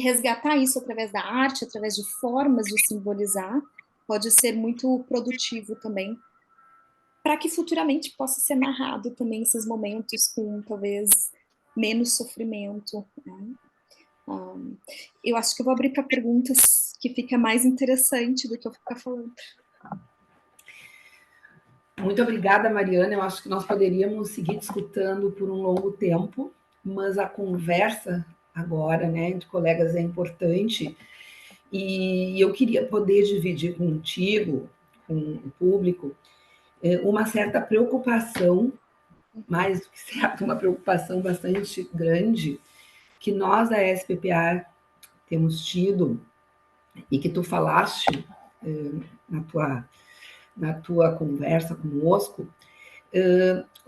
resgatar isso através da arte, através de formas de simbolizar, pode ser muito produtivo também, para que futuramente possa ser narrado também esses momentos com talvez menos sofrimento, né? Eu acho que eu vou abrir para perguntas que fica mais interessante do que eu ficar falando. Muito obrigada, Mariana. Eu acho que nós poderíamos seguir discutindo por um longo tempo, mas a conversa agora, né, de colegas é importante e eu queria poder dividir contigo, com o público, uma certa preocupação, mais do que certo, uma preocupação bastante grande que nós da SPPA temos tido e que tu falaste na tua conversa conosco,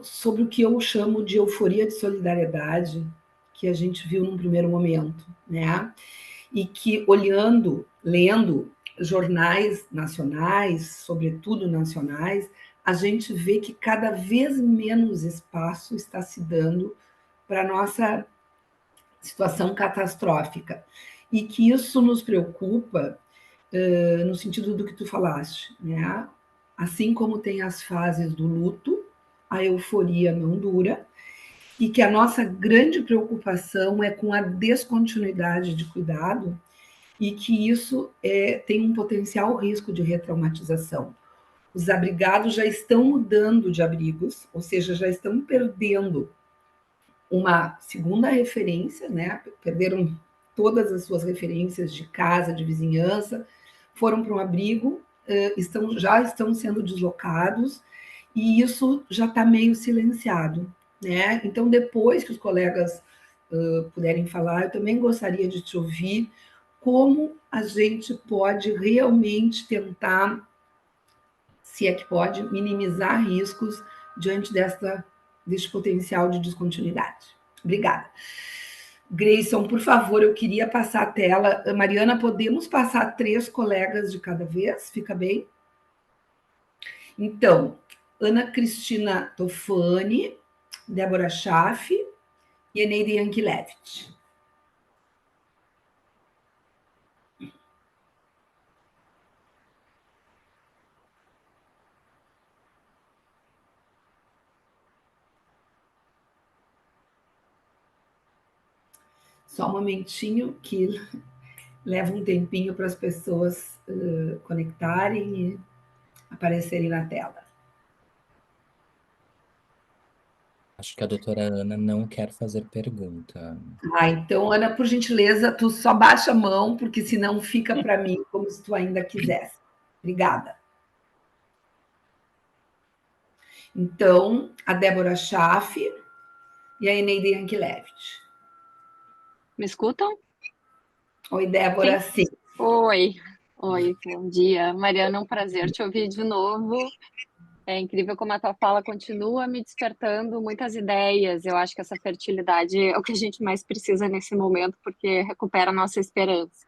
sobre o que eu chamo de euforia de solidariedade que a gente viu num primeiro momento, né? E que lendo jornais nacionais, sobretudo nacionais, a gente vê que cada vez menos espaço está se dando para a nossa situação catastrófica. E que isso nos preocupa no sentido do que tu falaste, né? Assim como tem as fases do luto, a euforia não dura, e que a nossa grande preocupação é com a descontinuidade de cuidado e que isso tem um potencial risco de retraumatização. Os abrigados já estão mudando de abrigos, ou seja, já estão perdendo uma segunda referência, né? Perderam todas as suas referências de casa, de vizinhança, foram para um abrigo, já estão sendo deslocados, e isso já está meio silenciado, né? Então, depois que os colegas puderem falar, eu também gostaria de te ouvir como a gente pode realmente tentar, se é que pode, minimizar riscos diante deste potencial de descontinuidade. Obrigada. Grayson, por favor, eu queria passar a tela. Mariana, podemos passar 3 colegas de cada vez? Fica bem? Então, Ana Cristina Tofani, Débora Schaff e Eneide Yankelevich. Só um momentinho que leva um tempinho para as pessoas conectarem e aparecerem na tela. Acho que a doutora Ana não quer fazer pergunta. Então, Ana, por gentileza, tu só baixa a mão, porque senão fica para mim como se tu ainda quisesse. Obrigada. Então, a Débora Schaff e a Eneide Yankelevich. Me escutam? Oi, Débora, sim. Oi, bom dia. Mariana, é um prazer te ouvir de novo. É incrível como a tua fala continua me despertando muitas ideias. Eu acho que essa fertilidade é o que a gente mais precisa nesse momento, porque recupera a nossa esperança.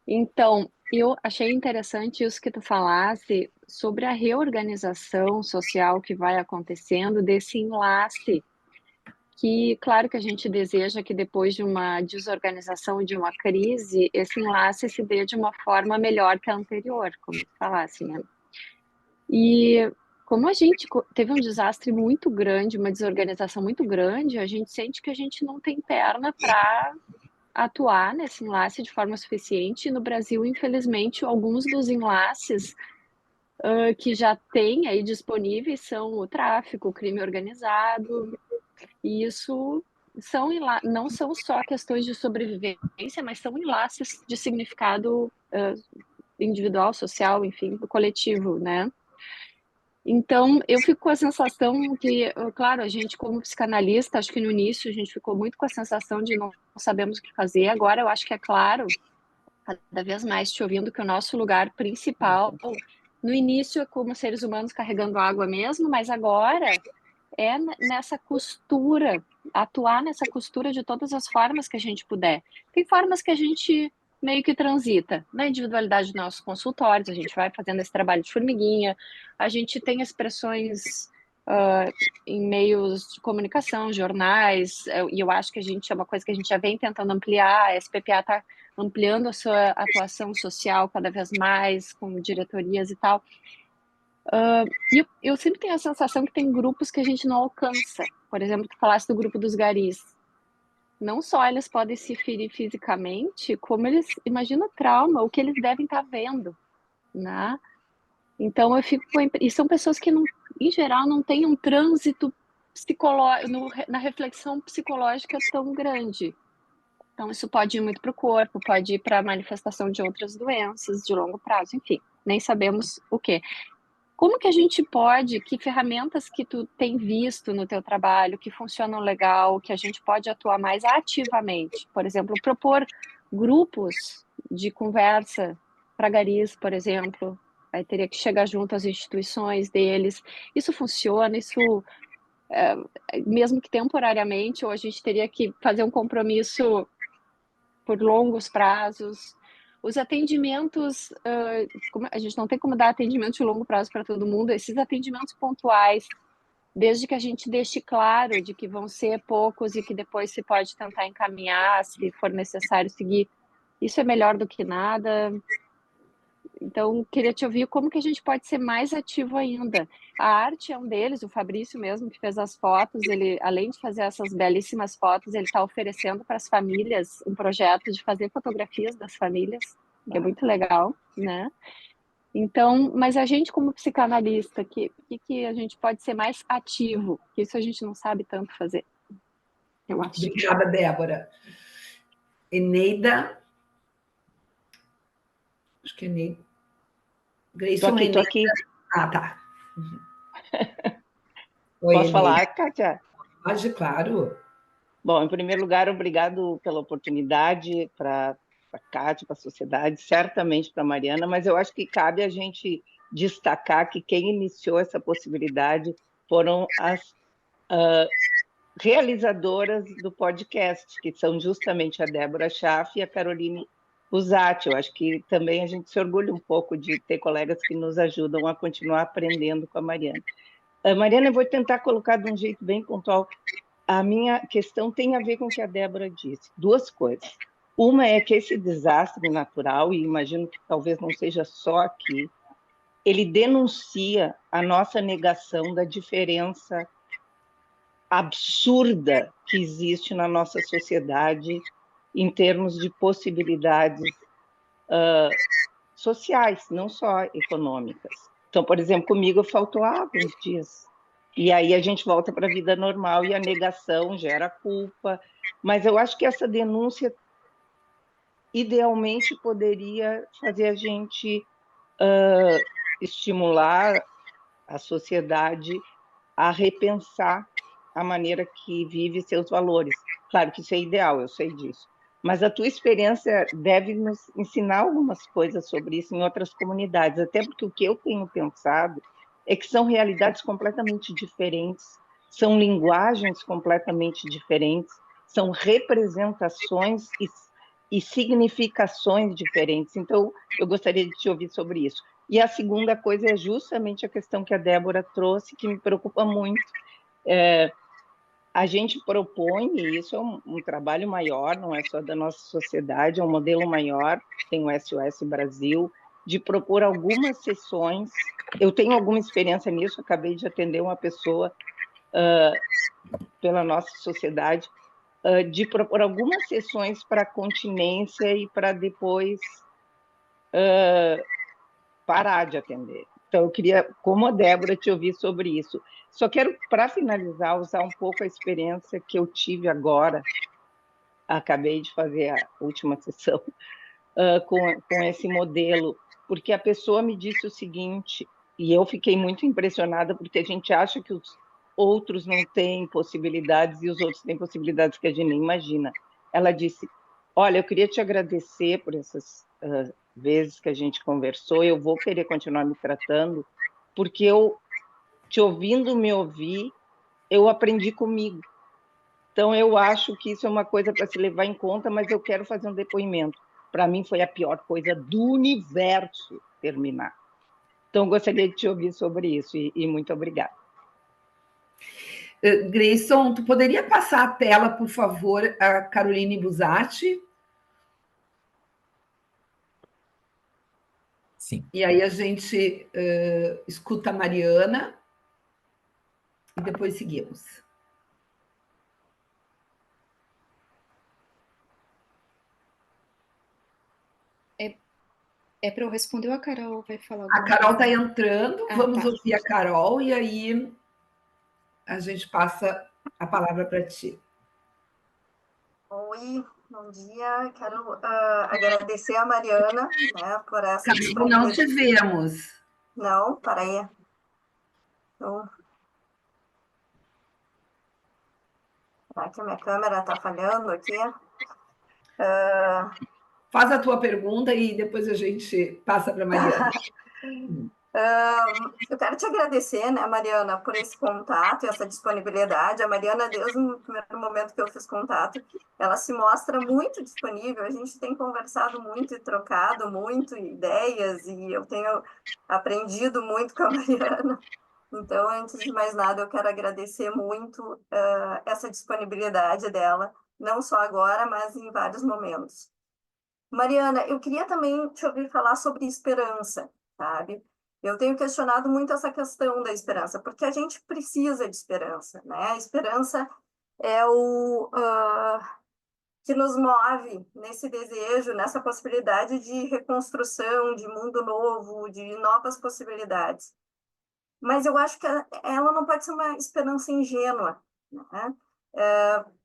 Então, eu achei interessante isso que tu falasse sobre a reorganização social que vai acontecendo, desse enlace que, claro que a gente deseja que depois de uma desorganização, de uma crise, esse enlace se dê de uma forma melhor que a anterior, como tu falasse, né? E como a gente teve um desastre muito grande, uma desorganização muito grande, a gente sente que a gente não tem perna para atuar nesse enlace de forma suficiente. E no Brasil, infelizmente, alguns dos enlaces que já tem aí disponíveis são o tráfico, o crime organizado, e isso não são só questões de sobrevivência, mas são enlaces de significado individual, social, enfim, do coletivo, né? Então, eu fico com a sensação que, claro, a gente como psicanalista, acho que no início a gente ficou muito com a sensação de não sabemos o que fazer. Agora eu acho que é claro, cada vez mais te ouvindo, que o nosso lugar principal, no início, é como seres humanos carregando água mesmo, mas agora é nessa costura, atuar nessa costura de todas as formas que a gente puder. Tem formas que a gente meio que transita na individualidade dos nossos consultórios, a gente vai fazendo esse trabalho de formiguinha, a gente tem expressões em meios de comunicação, jornais, e eu acho que é uma coisa que a gente já vem tentando ampliar, a SPPA está ampliando a sua atuação social cada vez mais, com diretorias e tal. E eu sempre tenho a sensação que tem grupos que a gente não alcança. Por exemplo, tu falaste do grupo dos garis. Não só eles podem se ferir fisicamente, como eles, imagina o trauma, o que eles devem estar vendo, né? Então eu fico e são pessoas que não, em geral, não têm um trânsito na reflexão psicológica tão grande. Então isso pode ir muito para o corpo, pode ir para a manifestação de outras doenças de longo prazo, enfim, nem sabemos o quê. Como que a gente pode, que ferramentas que tu tem visto no teu trabalho, que funcionam legal, que a gente pode atuar mais ativamente? Por exemplo, propor grupos de conversa para garis, por exemplo, aí teria que chegar junto às instituições deles. Isso funciona, mesmo que temporariamente, ou a gente teria que fazer um compromisso por longos prazos. Os atendimentos, a gente não tem como dar atendimento de longo prazo para todo mundo, esses atendimentos pontuais, desde que a gente deixe claro de que vão ser poucos e que depois se pode tentar encaminhar, se for necessário seguir, isso é melhor do que nada. Então, queria te ouvir como que a gente pode ser mais ativo ainda. A arte é um deles, o Fabrício mesmo, que fez as fotos, ele, além de fazer essas belíssimas fotos, ele está oferecendo para as famílias um projeto de fazer fotografias das famílias, que é muito legal, né? Então, mas a gente como psicanalista, que a gente pode ser mais ativo? Que isso a gente não sabe tanto fazer, eu acho. Obrigada, Débora. Eneida. Acho que é Eneida. Grayson, Tô aqui. Ah, tá. Oi, Posso Eneida. falar, Kátia? Pode, claro. Bom, em primeiro lugar, obrigado pela oportunidade para a Kátia, para a sociedade, certamente para a Mariana, mas eu acho que cabe a gente destacar que quem iniciou essa possibilidade foram as realizadoras do podcast, que são justamente a Débora Schaff e a Caroline Usati. Eu acho que também a gente se orgulha um pouco de ter colegas que nos ajudam a continuar aprendendo com a Mariana. Mariana, eu vou tentar colocar de um jeito bem pontual. A minha questão tem a ver com o que a Débora disse. Duas coisas. Uma é que esse desastre natural, e imagino que talvez não seja só aqui, ele denuncia a nossa negação da diferença absurda que existe na nossa sociedade em termos de possibilidades sociais, não só econômicas. Então, por exemplo, comigo faltou água uns dias. E aí a gente volta para a vida normal e a negação gera culpa. Mas eu acho que essa denúncia, idealmente, poderia fazer a gente estimular a sociedade a repensar a maneira que vive seus valores. Claro que isso é ideal, eu sei disso. Mas a tua experiência deve nos ensinar algumas coisas sobre isso em outras comunidades, até porque o que eu tenho pensado é que são realidades completamente diferentes, são linguagens completamente diferentes, são representações e significações diferentes. Então, eu gostaria de te ouvir sobre isso. E a segunda coisa é justamente a questão que a Débora trouxe, que me preocupa muito. A gente propõe, e isso é um trabalho maior, não é só da nossa sociedade, é um modelo maior, tem o SOS Brasil, de propor algumas sessões. Eu tenho alguma experiência nisso, acabei de atender uma pessoa pela nossa sociedade, de propor algumas sessões para continência e para depois parar de atender. Então, eu queria, como a Débora, te ouvir sobre isso. Só quero, para finalizar, usar um pouco a experiência que eu tive agora, acabei de fazer a última sessão, com esse modelo, porque a pessoa me disse o seguinte, e eu fiquei muito impressionada, porque a gente acha que os outros não têm possibilidades e os outros têm possibilidades que a gente nem imagina. Ela disse, olha, eu queria te agradecer por essas vezes que a gente conversou, eu vou querer continuar me tratando, porque eu, te ouvindo me ouvir, eu aprendi comigo. Então, eu acho que isso é uma coisa para se levar em conta, mas eu quero fazer um depoimento. Para mim, foi a pior coisa do universo terminar. Então, gostaria de te ouvir sobre isso, e muito obrigada. Grayson, tu poderia passar a tela, por favor, a Caroline Busatti? Sim. E aí a gente escuta a Mariana e depois seguimos. É para eu responder ou a Carol vai falar? A Carol está entrando, vamos tá. ouvir a Carol e aí a gente passa a palavra para ti. Oi, bom dia. Quero agradecer a Mariana, né, por essa Carol, não te vemos. Não, para aí. Então, será que a minha câmera está falhando aqui? Faz a tua pergunta e depois a gente passa para a Mariana. Eu quero te agradecer, né, Mariana, por esse contato e essa disponibilidade. A Mariana, desde o primeiro momento que eu fiz contato, ela se mostra muito disponível. A gente tem conversado muito e trocado muito ideias, e eu tenho aprendido muito com a Mariana. Então, antes de mais nada, eu quero agradecer muito essa disponibilidade dela, não só agora, mas em vários momentos. Mariana, eu queria também te ouvir falar sobre esperança, sabe? Eu tenho questionado muito essa questão da esperança, porque a gente precisa de esperança, né? A esperança é o que nos move nesse desejo, nessa possibilidade de reconstrução, de mundo novo, de novas possibilidades. Mas eu acho que ela não pode ser uma esperança ingênua, né?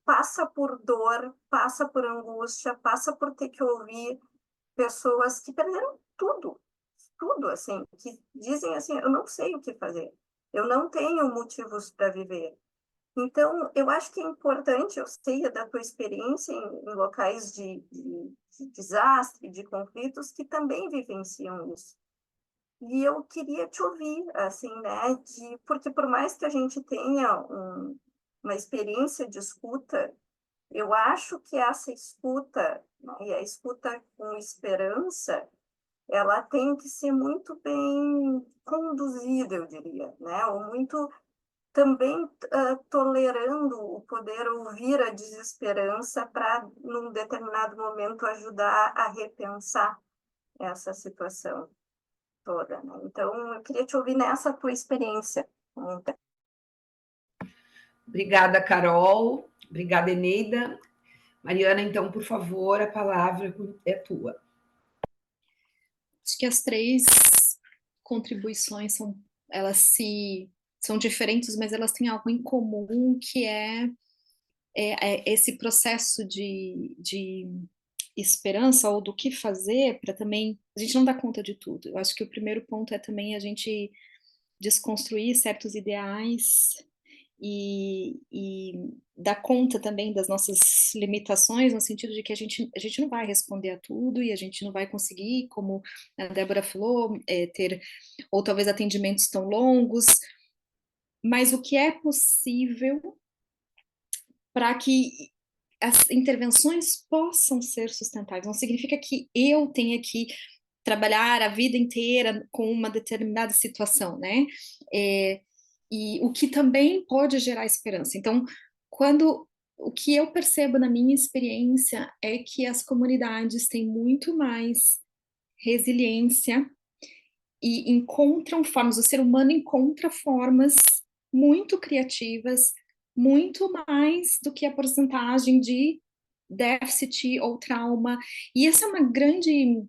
Passa por dor, passa por angústia, passa por ter que ouvir pessoas que perderam tudo, assim, que dizem assim, eu não sei o que fazer, eu não tenho motivos para viver. Então, eu acho que é importante, eu sei da tua experiência em locais de desastre, de conflitos, que também vivenciam isso. E eu queria te ouvir, assim, né, porque por mais que a gente tenha uma experiência de escuta, eu acho que essa escuta, né, e a escuta com esperança, ela tem que ser muito bem conduzida, eu diria, né, ou muito também tolerando o poder ouvir a desesperança para, num determinado momento, ajudar a repensar essa situação toda, né? Então, eu queria te ouvir nessa tua experiência. Obrigada, Carol. Obrigada, Eneida. Mariana, então, por favor, a palavra é tua. Acho que as três contribuições são diferentes, mas elas têm algo em comum, que é esse processo de esperança ou do que fazer para também... A gente não dá conta de tudo. Eu acho que o primeiro ponto é também a gente desconstruir certos ideais e dar conta também das nossas limitações, no sentido de que a gente não vai responder a tudo e a gente não vai conseguir, como a Débora falou, ter, ou talvez atendimentos tão longos, mas o que é possível para que as intervenções possam ser sustentáveis. Não significa que eu tenha que trabalhar a vida inteira com uma determinada situação, né? E o que também pode gerar esperança. Então, o que eu percebo na minha experiência é que as comunidades têm muito mais resiliência e encontram formas, o ser humano encontra formas muito criativas muito mais do que a porcentagem de déficit ou trauma. E essa é uma grande...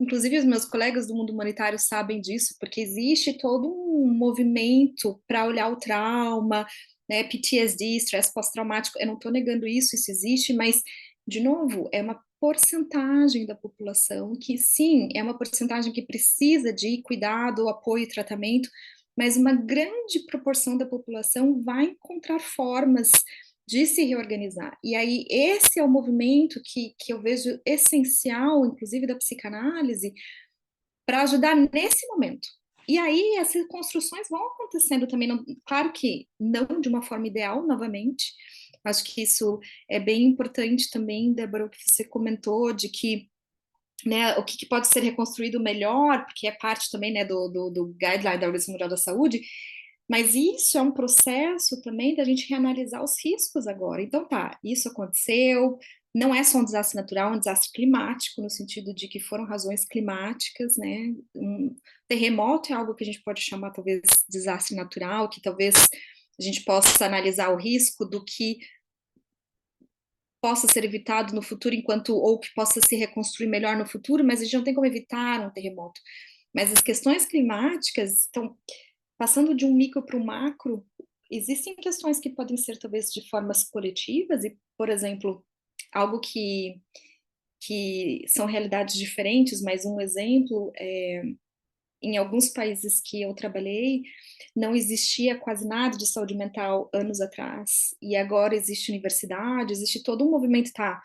Inclusive, os meus colegas do mundo humanitário sabem disso, porque existe todo um movimento para olhar o trauma, né, PTSD, estresse pós-traumático. Eu não estou negando isso, isso existe, mas, de novo, é uma porcentagem da população que, sim, é uma porcentagem que precisa de cuidado, apoio e tratamento, mas uma grande proporção da população vai encontrar formas de se reorganizar. E aí, esse é o movimento que eu vejo essencial, inclusive da psicanálise, para ajudar nesse momento. E aí, as reconstruções vão acontecendo também, claro que não de uma forma ideal, novamente, acho que isso é bem importante também, Débora, o que você comentou, de que, né, o que pode ser reconstruído melhor, porque é parte também, né, do guideline da Organização Mundial da Saúde, mas isso é um processo também da gente reanalisar os riscos agora. Então tá, isso aconteceu, não é só um desastre natural, é um desastre climático, no sentido de que foram razões climáticas, né? Um terremoto é algo que a gente pode chamar talvez desastre natural, que talvez a gente possa analisar o risco do que possa ser evitado no futuro, ou que possa se reconstruir melhor no futuro, mas a gente não tem como evitar um terremoto. Mas as questões climáticas estão passando de um micro para o macro. Existem questões que podem ser talvez de formas coletivas e, por exemplo, algo que são realidades diferentes, mas um exemplo é, em alguns países que eu trabalhei, não existia quase nada de saúde mental anos atrás, e agora existe universidade, existe todo um movimento, tá,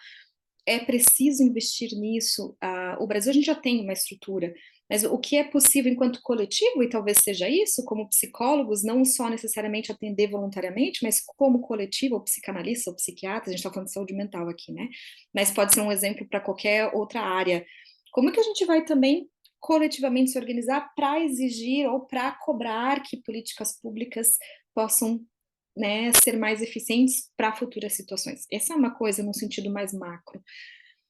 é preciso investir nisso. O Brasil, a gente já tem uma estrutura, mas o que é possível enquanto coletivo, e talvez seja isso, como psicólogos, não só necessariamente atender voluntariamente, mas como coletivo, ou psicanalista, ou psiquiatra, a gente está falando de saúde mental aqui, né? Mas pode ser um exemplo para qualquer outra área. Como é que a gente vai também coletivamente se organizar para exigir ou para cobrar que políticas públicas possam, né, ser mais eficientes para futuras situações? Essa é uma coisa num sentido mais macro.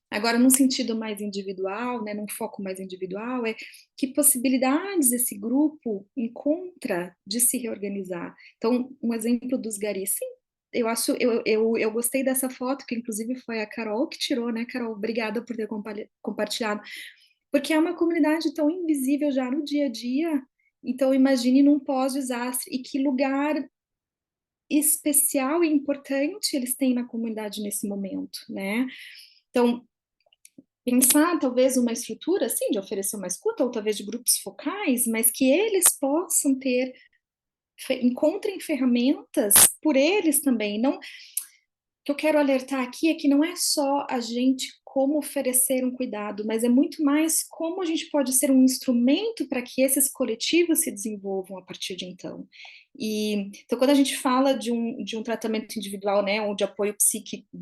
Agora, num sentido mais individual, né, num foco mais individual, é que possibilidades esse grupo encontra de se reorganizar. Então, um exemplo dos garis, sim, eu gostei dessa foto, que inclusive foi a Carol que tirou, né, Carol? Obrigada por ter compartilhado, porque é uma comunidade tão invisível já no dia a dia. Então, imagine num pós-desastre, e que lugar especial e importante eles têm na comunidade nesse momento, né? Então, pensar talvez uma estrutura, sim, de oferecer uma escuta, ou talvez de grupos focais, mas que eles possam ter, encontrem ferramentas por eles também. Não, o que eu quero alertar aqui é que não é só a gente como oferecer um cuidado, mas é muito mais como a gente pode ser um instrumento para que esses coletivos se desenvolvam a partir de então. Então, quando a gente fala de um tratamento individual, né, ou de apoio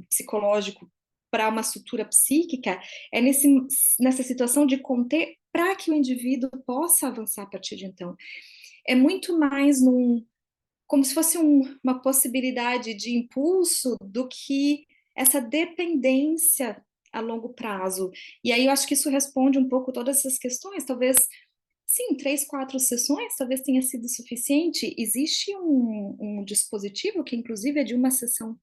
psicológico para uma estrutura psíquica, é nessa situação de conter para que o indivíduo possa avançar a partir de então. É muito mais como se fosse uma possibilidade de impulso do que essa dependência a longo prazo. E aí eu acho que isso responde um pouco todas essas questões. Talvez, sim, 3, 4 sessões talvez tenha sido suficiente. Existe um dispositivo que inclusive é de uma sessão.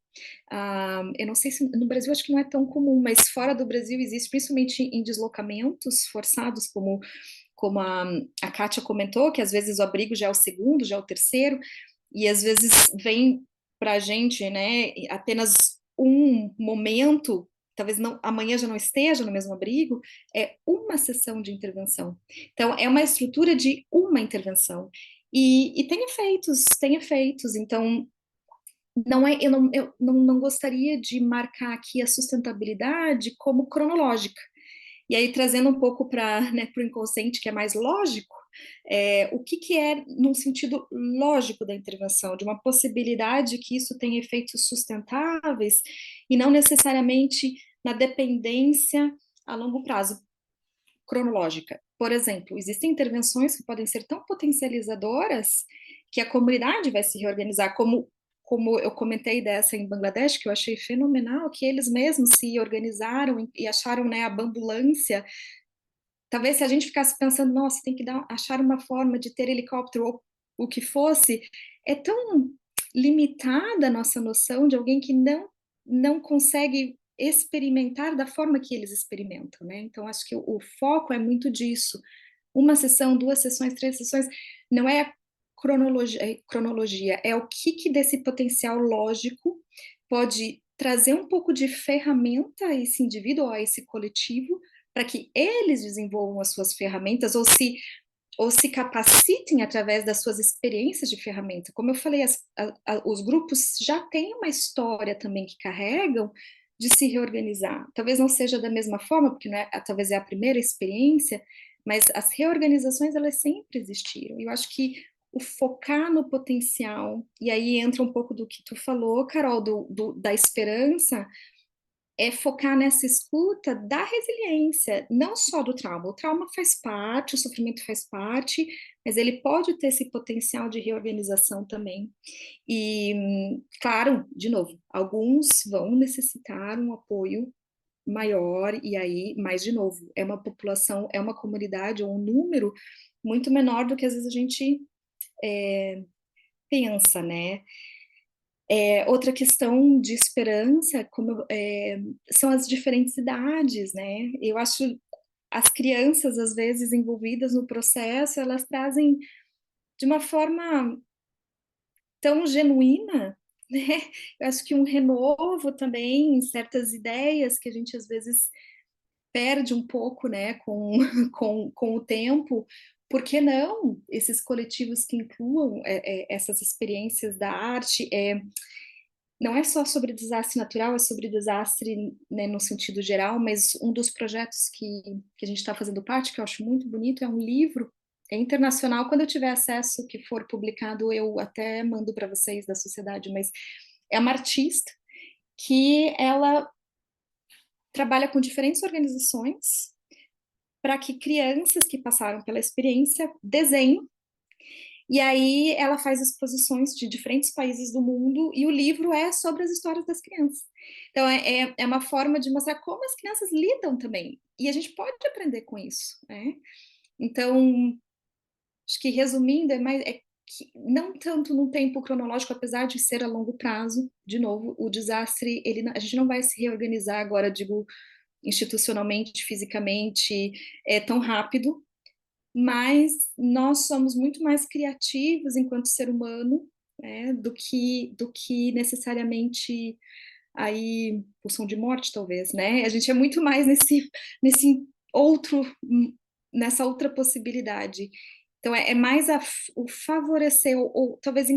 Eu não sei se no Brasil acho que não é tão comum, mas fora do Brasil existe, principalmente em deslocamentos forçados, como a Kátia comentou, que às vezes o abrigo já é o segundo, já é o terceiro, e às vezes vem para a gente, né, apenas um momento, talvez não, amanhã já não esteja no mesmo abrigo, é uma sessão de intervenção. Então, é uma estrutura de uma intervenção. E tem efeitos, então eu não gostaria de marcar aqui a sustentabilidade como cronológica. E aí, trazendo um pouco para, né, o inconsciente, que é mais lógico, o que é, num sentido lógico da intervenção, de uma possibilidade que isso tenha efeitos sustentáveis e não necessariamente na dependência a longo prazo, cronológica. Por exemplo, existem intervenções que podem ser tão potencializadoras que a comunidade vai se reorganizar, como eu comentei dessa em Bangladesh, que eu achei fenomenal, que eles mesmos se organizaram e acharam, né, a bambulância. Talvez se a gente ficasse pensando, nossa, tem que achar uma forma de ter helicóptero ou o que fosse, é tão limitada a nossa noção de alguém que não consegue experimentar da forma que eles experimentam, né? Então, acho que o foco é muito disso. Uma sessão, 2 sessões, 3 sessões, não é a cronologia, é o que desse potencial lógico pode trazer um pouco de ferramenta a esse indivíduo ou a esse coletivo, para que eles desenvolvam as suas ferramentas ou se capacitem através das suas experiências de ferramenta. Como eu falei, os grupos já têm uma história também que carregam de se reorganizar. Talvez não seja da mesma forma, porque não é, talvez é a primeira experiência, mas as reorganizações, elas sempre existiram. E eu acho que o focar no potencial, e aí entra um pouco do que tu falou, Carol, da esperança, é focar nessa escuta da resiliência, não só do trauma. O trauma faz parte, o sofrimento faz parte, mas ele pode ter esse potencial de reorganização também. E, claro, de novo, alguns vão necessitar um apoio maior, e aí, mas, de novo, é uma população, é uma comunidade, ou um número muito menor do que às vezes a gente pensa, né? Outra questão de esperança são as diferentes idades, né? Eu acho as crianças, às vezes, envolvidas no processo, elas trazem de uma forma tão genuína, né? Eu acho que um renovo também em certas ideias que a gente, às vezes, perde um pouco, né, com o tempo. Por que não esses coletivos que incluam essas experiências da arte? Não é só sobre desastre natural, é sobre desastre, né, no sentido geral, mas um dos projetos que a gente está fazendo parte, que eu acho muito bonito, é um livro, é internacional. Quando eu tiver acesso, que for publicado, eu até mando para vocês da sociedade, mas é uma artista que ela trabalha com diferentes organizações para que crianças que passaram pela experiência desenhem. E aí ela faz exposições de diferentes países do mundo, e o livro é sobre as histórias das crianças. Então, é uma forma de mostrar como as crianças lidam também. E a gente pode aprender com isso, né? Então, acho que resumindo, que não tanto no tempo cronológico, apesar de ser a longo prazo. De novo, o desastre, a gente não vai se reorganizar agora, digo, institucionalmente, fisicamente, tão rápido, mas nós somos muito mais criativos enquanto ser humano, né, do que necessariamente aí pulsão de morte, talvez, né? A gente é muito mais nesse outro, nessa outra possibilidade. Então é mais o favorecer ou talvez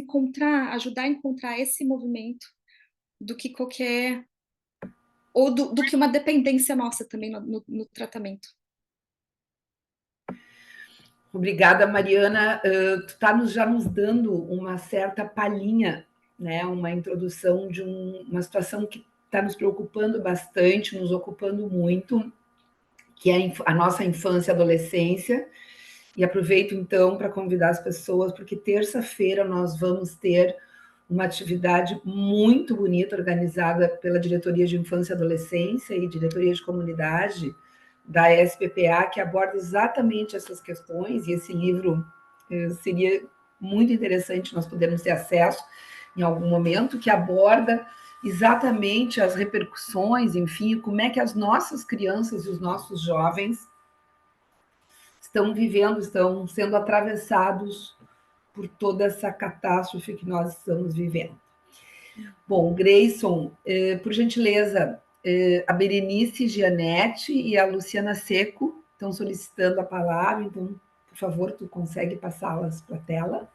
ajudar a encontrar esse movimento do que qualquer ou do que uma dependência nossa também no tratamento. Obrigada, Mariana. Tu está já nos dando uma certa palhinha, né? Uma introdução de uma situação que está nos preocupando bastante, nos ocupando muito, que é a nossa infância e adolescência. E aproveito, então, para convidar as pessoas, porque terça-feira nós vamos ter uma atividade muito bonita, organizada pela Diretoria de Infância e Adolescência e Diretoria de Comunidade da SPPA, que aborda exatamente essas questões, e esse livro seria muito interessante nós podermos ter acesso em algum momento, que aborda exatamente as repercussões, enfim, como é que as nossas crianças e os nossos jovens estão vivendo, estão sendo atravessados por toda essa catástrofe que nós estamos vivendo. Bom, Grayson, por gentileza, a Berenice Gianetti e a Luciana Seco estão solicitando a palavra, então, por favor, tu consegue passá-las para a tela?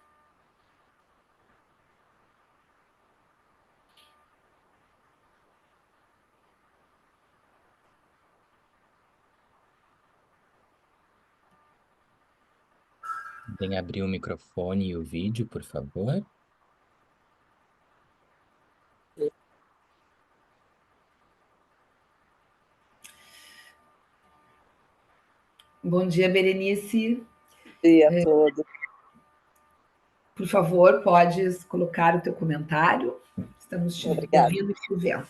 Podem abrir o microfone e o vídeo, por favor. Bom dia, Berenice. Bom dia a todos. Por favor, podes colocar o teu comentário. Estamos te ouvindo e te vendo.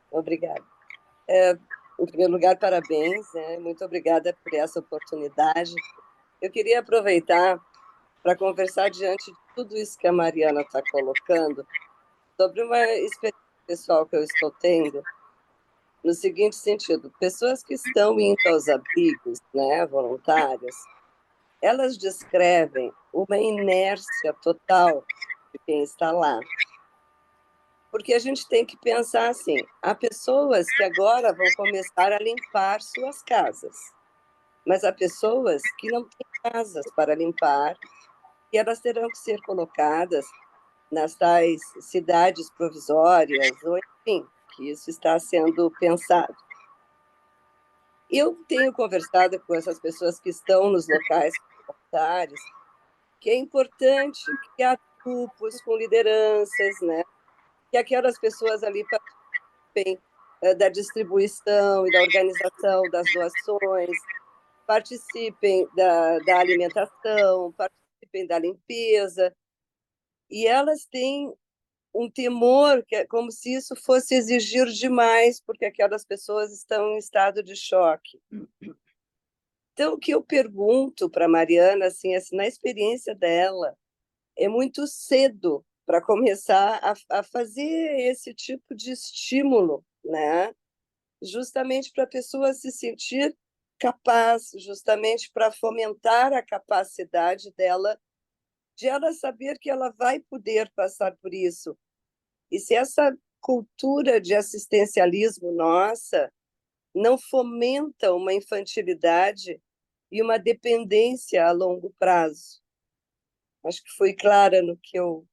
Obrigada. Em primeiro lugar, parabéns, né? Muito obrigada por essa oportunidade. Eu queria aproveitar para conversar diante tudo isso que a Mariana está colocando, sobre uma experiência pessoal que eu estou tendo, no seguinte sentido: pessoas que estão indo aos abrigos, né, voluntárias, elas descrevem uma inércia total de quem está lá. Porque a gente tem que pensar assim, há pessoas que agora vão começar a limpar suas casas, mas há pessoas que não têm casas para limpar e elas terão que ser colocadas nas tais cidades provisórias, ou enfim, que isso está sendo pensado. Eu tenho conversado com essas pessoas que estão nos locais voluntários, que é importante que há grupos com lideranças, né? Que aquelas pessoas ali participem da distribuição e da organização das doações, participem da alimentação, participem da limpeza, e elas têm um temor, que é como se isso fosse exigir demais, porque aquelas pessoas estão em estado de choque. Então, o que eu pergunto para a Mariana, assim, na experiência dela, é muito cedo para começar a fazer esse tipo de estímulo, né? Justamente para a pessoa se sentir capaz, justamente para fomentar a capacidade dela, de ela saber que ela vai poder passar por isso. E se essa cultura de assistencialismo nossa não fomenta uma infantilidade e uma dependência a longo prazo. Acho que fui clara no que eu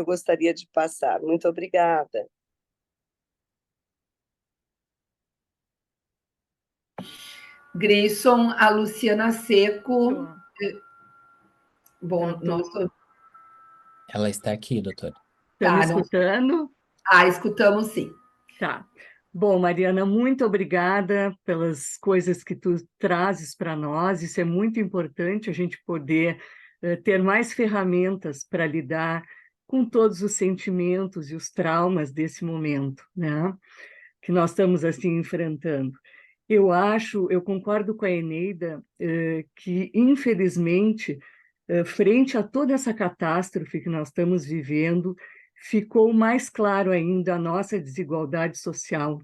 gostaria de passar. Muito obrigada. Grayson, a Luciana Seco. Bom, nosso. Ela está aqui, doutora. Está me Tá, escutando? Escutamos sim. Tá. Bom, Mariana, muito obrigada pelas coisas que tu trazes para nós. Isso é muito importante, a gente poder ter mais ferramentas para lidar com todos os sentimentos e os traumas desse momento, né? Que nós estamos assim enfrentando. Eu concordo com a Eneida, que infelizmente, frente a toda essa catástrofe que nós estamos vivendo, ficou mais claro ainda a nossa desigualdade social,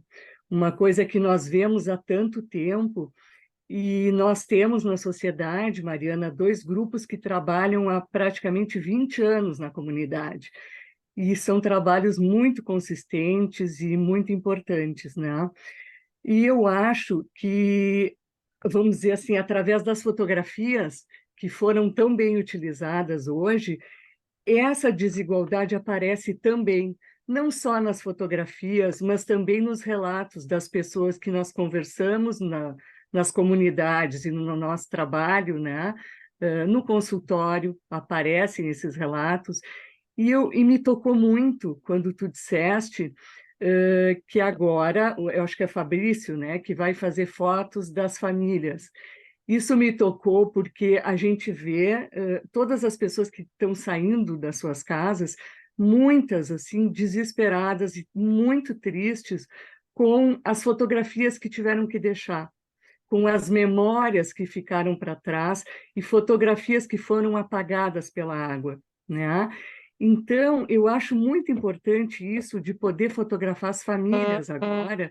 uma coisa que nós vemos há tanto tempo, e nós temos na sociedade, Mariana, dois grupos que trabalham há praticamente 20 anos na comunidade, e são trabalhos muito consistentes e muito importantes, né? E eu acho que, vamos dizer assim, através das fotografias que foram tão bem utilizadas hoje, essa desigualdade aparece também, não só nas fotografias, mas também nos relatos das pessoas que nós conversamos nas comunidades e no nosso trabalho, né? No consultório aparecem esses relatos, e me tocou muito quando tu disseste que agora, eu acho que é Fabrício, né, que vai fazer fotos das famílias. Isso me tocou porque a gente vê todas as pessoas que estão saindo das suas casas, muitas assim desesperadas e muito tristes com as fotografias que tiveram que deixar, com as memórias que ficaram para trás e fotografias que foram apagadas pela água, né? Então, eu acho muito importante isso de poder fotografar as famílias agora,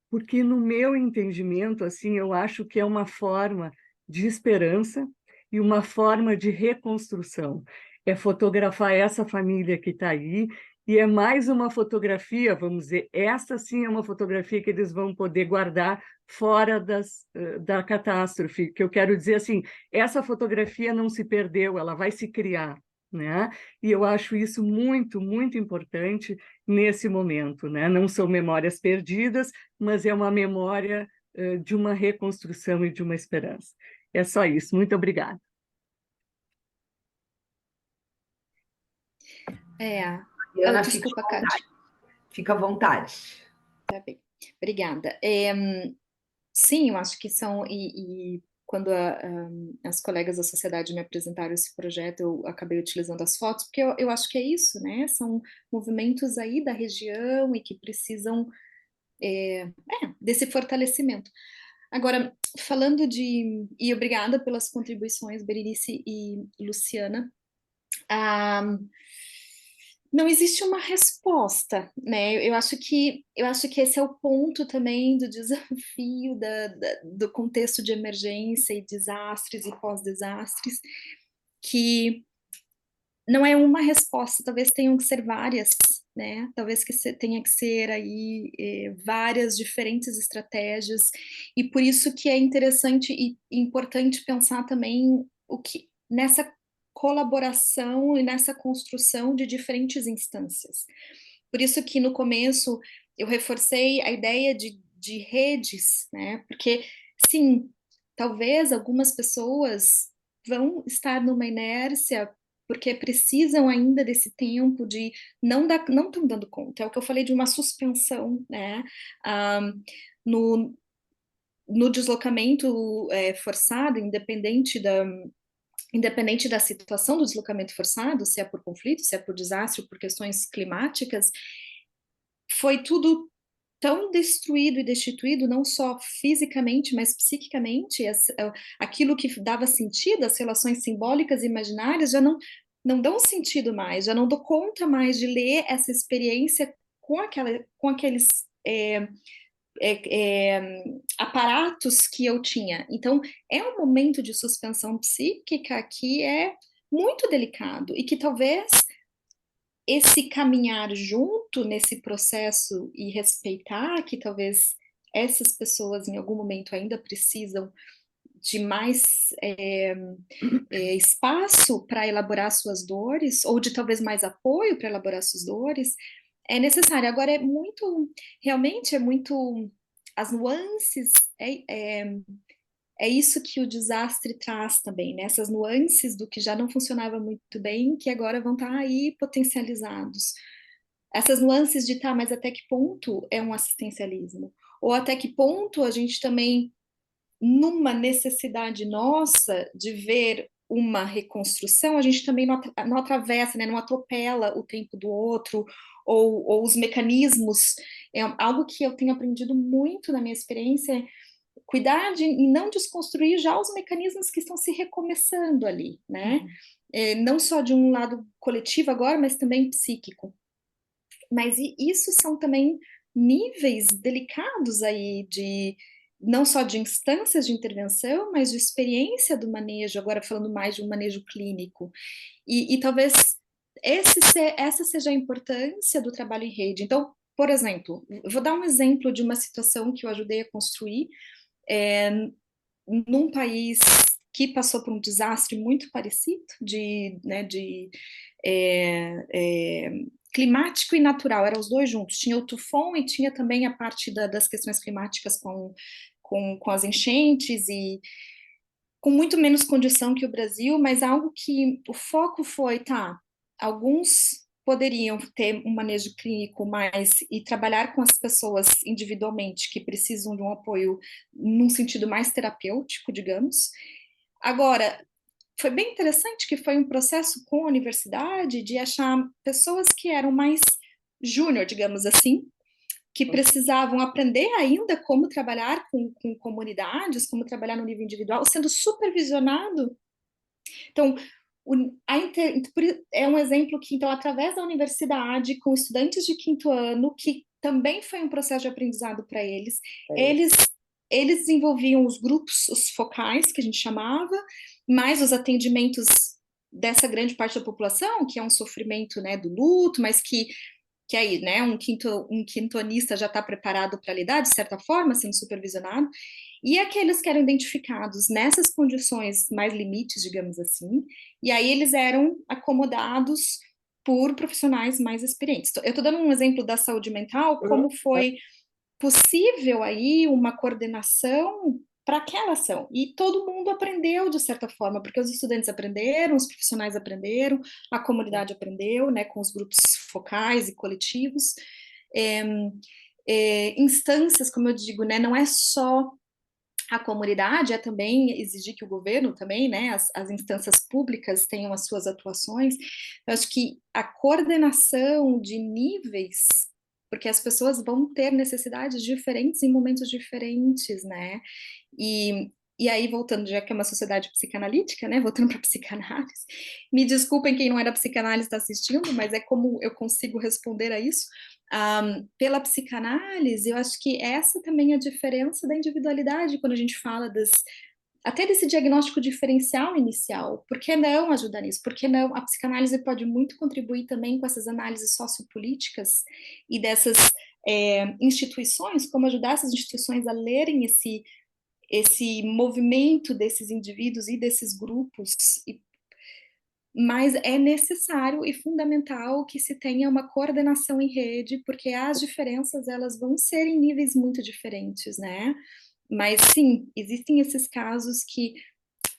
porque no meu entendimento, assim, eu acho que é uma forma de esperança e uma forma de reconstrução. É fotografar essa família que está aí, e é mais uma fotografia, vamos dizer, essa sim é uma fotografia que eles vão poder guardar fora da catástrofe, que eu quero dizer assim, essa fotografia não se perdeu, ela vai se criar, né? E eu acho isso muito, muito importante nesse momento, né? Não são memórias perdidas, mas é uma memória de uma reconstrução e de uma esperança. É só isso. Muito obrigada. Ana, Desculpa, Kátia. Fica à vontade. Tá bem. Obrigada. Sim, eu acho que são... E quando as colegas da sociedade me apresentaram esse projeto, eu acabei utilizando as fotos, porque eu acho que é isso, né? São movimentos aí da região e que precisam desse fortalecimento. Agora, falando de... E obrigada pelas contribuições, Berenice e Luciana. Ah, não existe uma resposta, né? Eu acho que esse é o ponto também do desafio do contexto de emergência e desastres e pós-desastres, que não é uma resposta, talvez tenham que ser várias, né? Talvez tenha que ser aí várias diferentes estratégias, e por isso que é interessante e importante pensar também o que nessa colaboração e nessa construção de diferentes instâncias. Por isso que no começo eu reforcei a ideia de redes, né? Porque sim, talvez algumas pessoas vão estar numa inércia porque precisam ainda desse tempo de não estão dando conta. É o que eu falei de uma suspensão, né? No, no deslocamento forçado, independente da situação do deslocamento forçado, se é por conflito, se é por desastre, ou por questões climáticas, foi tudo tão destruído e destituído, não só fisicamente, mas psiquicamente. Aquilo que dava sentido, as relações simbólicas e imaginárias já não dão sentido mais, já não dou conta mais de ler essa experiência com aqueles aparatos que eu tinha. Então, é um momento de suspensão psíquica que é muito delicado e que talvez esse caminhar junto nesse processo e respeitar que talvez essas pessoas em algum momento ainda precisam de mais espaço para elaborar suas dores, ou de talvez mais apoio para elaborar suas dores, é necessário. Agora realmente é muito, as nuances, é isso que o desastre traz também, né? Essas nuances do que já não funcionava muito bem, que agora vão estar aí potencializados. Essas nuances de, mas até que ponto é um assistencialismo? Ou até que ponto a gente também, numa necessidade nossa de ver uma reconstrução, a gente também não atravessa, né? Não atropela o tempo do outro, ou os mecanismos. É algo que eu tenho aprendido muito na minha experiência, cuidar e não desconstruir já os mecanismos que estão se recomeçando ali, né? Não só de um lado coletivo agora, mas também psíquico. Mas isso são também níveis delicados aí não só de instâncias de intervenção, mas de experiência do manejo, agora falando mais de um manejo clínico. E talvez essa seja a importância do trabalho em rede. Então, por exemplo, vou dar um exemplo de uma situação que eu ajudei a construir, num país que passou por um desastre muito parecido climático e natural, eram os dois juntos, tinha o tufão e tinha também a parte das questões climáticas com as enchentes e com muito menos condição que o Brasil, mas algo que o foco foi, alguns poderiam ter um manejo clínico e trabalhar com as pessoas individualmente que precisam de um apoio num sentido mais terapêutico, digamos. Agora, foi bem interessante que foi um processo com a universidade de achar pessoas que eram mais júnior, digamos assim, que precisavam aprender ainda como trabalhar com comunidades, como trabalhar no nível individual, sendo supervisionado. Então, é um exemplo que, então, através da universidade, com estudantes de 5º ano, que também foi um processo de aprendizado para eles, eles desenvolviam os grupos, os focais, que a gente chamava, mais os atendimentos dessa grande parte da população, que é um sofrimento, né, do luto, mas que aí, né, um quintonista já está preparado para lidar, de certa forma, sendo supervisionado, e aqueles que eram identificados nessas condições mais limites, digamos assim, e aí eles eram acomodados por profissionais mais experientes. Eu estou dando um exemplo da saúde mental, como foi possível aí uma coordenação para aquela ação. E todo mundo aprendeu, de certa forma, porque os estudantes aprenderam, os profissionais aprenderam, a comunidade aprendeu, né, com os grupos focais e coletivos. Instâncias, como eu digo, né, não é só a comunidade, é também exigir que o governo também, né, as instâncias públicas tenham as suas atuações. Eu acho que a coordenação de níveis, porque as pessoas vão ter necessidades diferentes em momentos diferentes, né, e E aí, voltando, já que é uma sociedade psicanalítica, né, voltando para a psicanálise, me desculpem quem não é da psicanálise está assistindo, mas é como eu consigo responder a isso. Pela psicanálise, eu acho que essa também é a diferença da individualidade, quando a gente fala até desse diagnóstico diferencial inicial. Por que não ajudar nisso? Por que não? A psicanálise pode muito contribuir também com essas análises sociopolíticas e dessas instituições, como ajudar essas instituições a lerem esse movimento desses indivíduos e desses grupos, mas é necessário e fundamental que se tenha uma coordenação em rede, porque as diferenças elas vão ser em níveis muito diferentes, né? Mas sim, existem esses casos que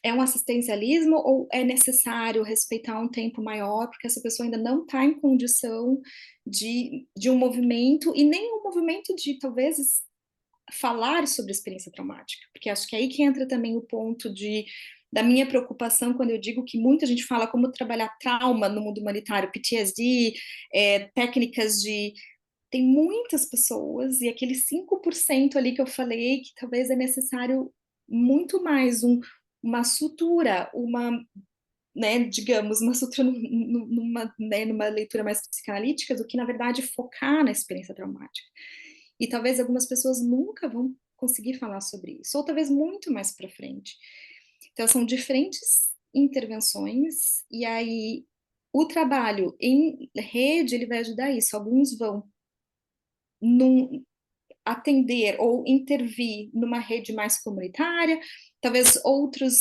é um assistencialismo ou é necessário respeitar um tempo maior, porque essa pessoa ainda não está em condição de um movimento, e nem um movimento de, talvez, falar sobre a experiência traumática, porque acho que é aí que entra também o ponto da minha preocupação quando eu digo que muita gente fala como trabalhar trauma no mundo humanitário, PTSD, técnicas de... Tem muitas pessoas, e aqueles 5% ali que eu falei, que talvez é necessário muito mais uma sutura, né, digamos, uma sutura numa leitura mais psicanalítica, do que, na verdade, focar na experiência traumática. E talvez algumas pessoas nunca vão conseguir falar sobre isso, ou talvez muito mais para frente. Então, são diferentes intervenções, e aí o trabalho em rede, ele vai ajudar isso. Alguns vão atender ou intervir numa rede mais comunitária, talvez outras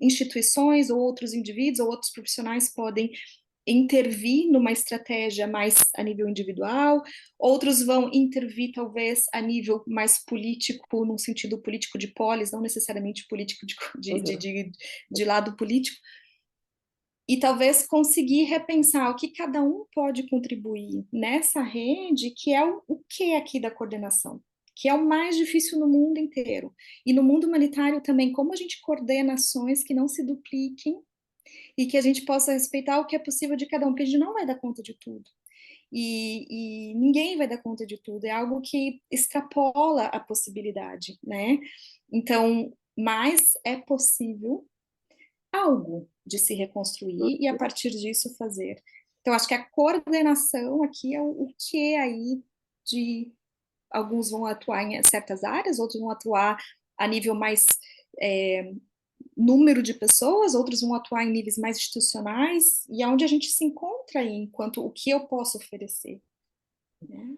instituições ou outros indivíduos ou outros profissionais podem intervir numa estratégia mais a nível individual, outros vão intervir talvez a nível mais político, num sentido político de polis, não necessariamente político de lado político, e talvez conseguir repensar o que cada um pode contribuir nessa rede, que é o que aqui da coordenação, que é o mais difícil no mundo inteiro. E no mundo humanitário também, como a gente coordena ações que não se dupliquem e que a gente possa respeitar o que é possível de cada um, porque a gente não vai dar conta de tudo. E ninguém vai dar conta de tudo, é algo que extrapola a possibilidade, né? Então, mas é possível algo de se reconstruir e a partir disso fazer. Então, acho que a coordenação aqui é o que aí de alguns vão atuar em certas áreas, outros vão atuar a nível mais número de pessoas, outros vão atuar em níveis mais institucionais, e é onde a gente se encontra aí, enquanto o que eu posso oferecer. Né?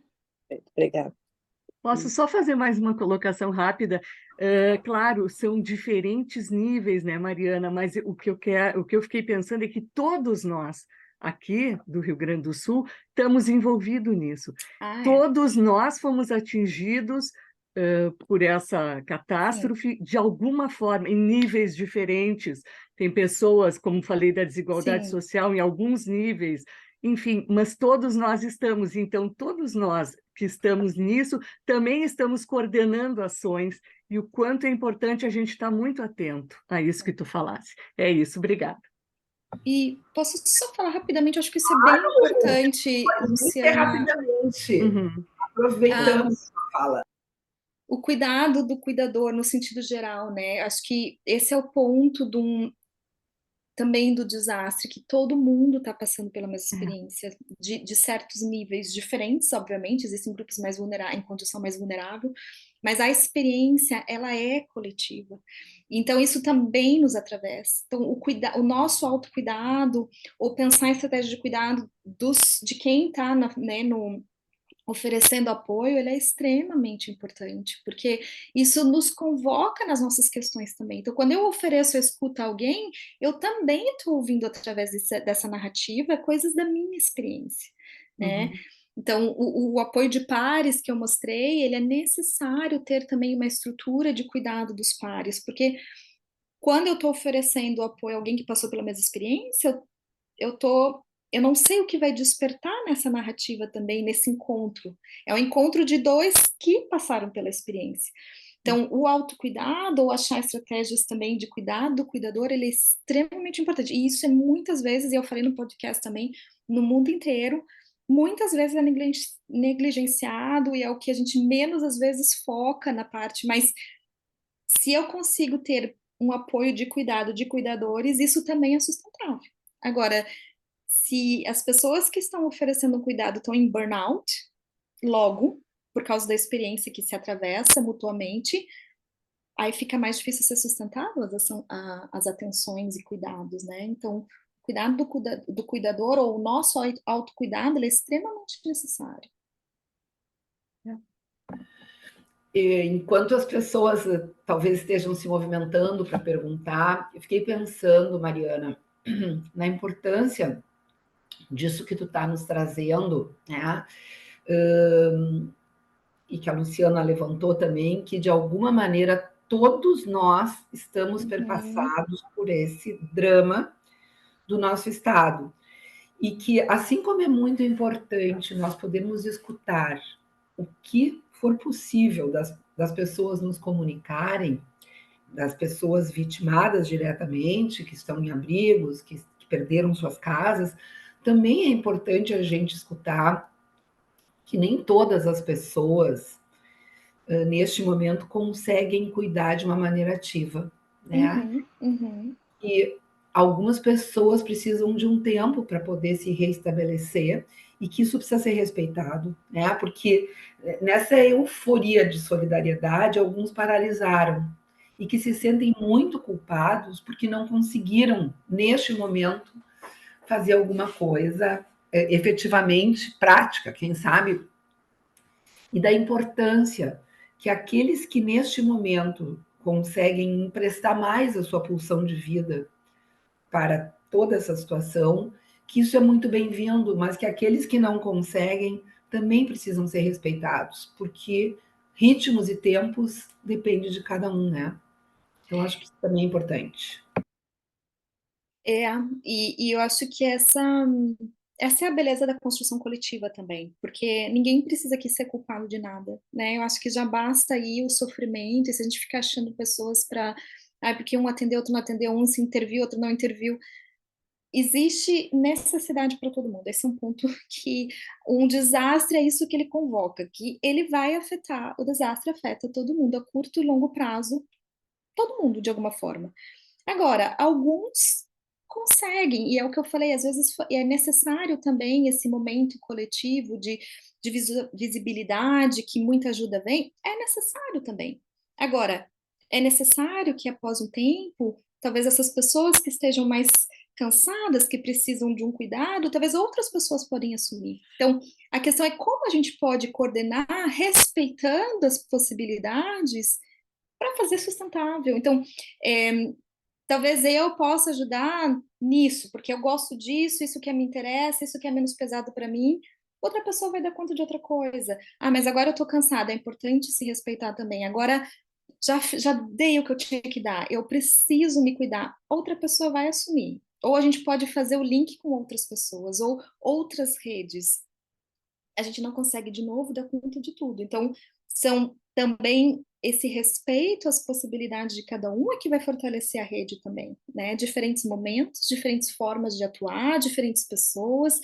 Obrigada. Posso só fazer mais uma colocação rápida? Claro, são diferentes níveis, né, Mariana? Mas o que eu fiquei pensando é que todos nós, aqui do Rio Grande do Sul, estamos envolvidos nisso. Todos nós fomos atingidos por essa catástrofe, de alguma forma, em níveis diferentes. Tem pessoas, como falei, da desigualdade social, em alguns níveis, enfim, mas todos nós estamos. Então, todos nós que estamos nisso, também estamos coordenando ações, e o quanto é importante a gente estar muito atento a isso que tu falasse. É isso, obrigada. E posso só falar rapidamente, acho que isso é bem importante, Luciana. Rapidamente, aproveitando a fala. O cuidado do cuidador no sentido geral, né? Acho que esse é o ponto também do desastre, que todo mundo está passando pela mesma experiência, de certos níveis diferentes, obviamente, existem grupos mais vulneráveis, em condição mais vulnerável, mas a experiência, ela é coletiva. Então, isso também nos atravessa. Então, o nosso autocuidado, ou pensar em estratégia de cuidado de quem está oferecendo apoio, ele é extremamente importante, porque isso nos convoca nas nossas questões também. Então, quando eu ofereço a escuta a alguém, eu também estou ouvindo através dessa narrativa coisas da minha experiência, né? Então, o apoio de pares que eu mostrei, ele é necessário ter também uma estrutura de cuidado dos pares, porque quando eu estou oferecendo apoio a alguém que passou pela mesma experiência, eu não sei o que vai despertar nessa narrativa também, nesse encontro. É um encontro de dois que passaram pela experiência. Então, o autocuidado, ou achar estratégias também de cuidado do cuidador, ele é extremamente importante. E isso é muitas vezes, e eu falei no podcast também, no mundo inteiro, muitas vezes é negligenciado, e é o que a gente menos, às vezes, foca na parte mais se eu consigo ter um apoio de cuidado de cuidadores, isso também é sustentável. Agora, se as pessoas que estão oferecendo cuidado estão em burnout, logo, por causa da experiência que se atravessa mutuamente, aí fica mais difícil ser sustentável as atenções e cuidados, né? Então, o cuidado do cuidador ou o nosso autocuidado, ele é extremamente necessário. Enquanto as pessoas talvez estejam se movimentando para perguntar, eu fiquei pensando, Mariana, na importância disso que tu está nos trazendo, né? E que a Luciana levantou também, que de alguma maneira todos nós estamos perpassados por esse drama do nosso estado. E que, assim como é muito importante nós podermos escutar o que for possível das pessoas nos comunicarem, das pessoas vitimadas diretamente, que estão em abrigos, que perderam suas casas, também é importante a gente escutar que nem todas as pessoas, neste momento, conseguem cuidar de uma maneira ativa, né? E algumas pessoas precisam de um tempo para poder se restabelecer e que isso precisa ser respeitado, né? Porque nessa euforia de solidariedade, alguns paralisaram e que se sentem muito culpados porque não conseguiram, neste momento, fazer alguma coisa efetivamente prática, quem sabe, e da importância que aqueles que neste momento conseguem emprestar mais a sua pulsão de vida para toda essa situação, que isso é muito bem-vindo, mas que aqueles que não conseguem também precisam ser respeitados, porque ritmos e tempos dependem de cada um, né? Então, acho que isso também é importante. E eu acho que essa é a beleza da construção coletiva também, porque ninguém precisa aqui ser culpado de nada, né? Eu acho que já basta aí o sofrimento, e se a gente ficar achando pessoas para... porque um atendeu, outro não atendeu, um se interviu, outro não interviu. Existe necessidade para todo mundo. Esse é um ponto que um desastre é isso que ele convoca, que ele vai afetar, o desastre afeta todo mundo, a curto e longo prazo, todo mundo, de alguma forma. Agora, alguns conseguem, e é o que eu falei, às vezes é necessário também esse momento coletivo de visibilidade, que muita ajuda vem, é necessário também. Agora, é necessário que após um tempo, talvez essas pessoas que estejam mais cansadas, que precisam de um cuidado, talvez outras pessoas podem assumir. Então, a questão é como a gente pode coordenar, respeitando as possibilidades, para fazer sustentável. Então, talvez eu possa ajudar nisso, porque eu gosto disso, isso que me interessa, isso que é menos pesado para mim. Outra pessoa vai dar conta de outra coisa. Mas agora eu estou cansada, é importante se respeitar também. Agora já dei o que eu tinha que dar, eu preciso me cuidar. Outra pessoa vai assumir. Ou a gente pode fazer o link com outras pessoas, ou outras redes. A gente não consegue, de novo, dar conta de tudo. Então, são também esse respeito às possibilidades de cada um é que vai fortalecer a rede também, né? Diferentes momentos, diferentes formas de atuar, diferentes pessoas.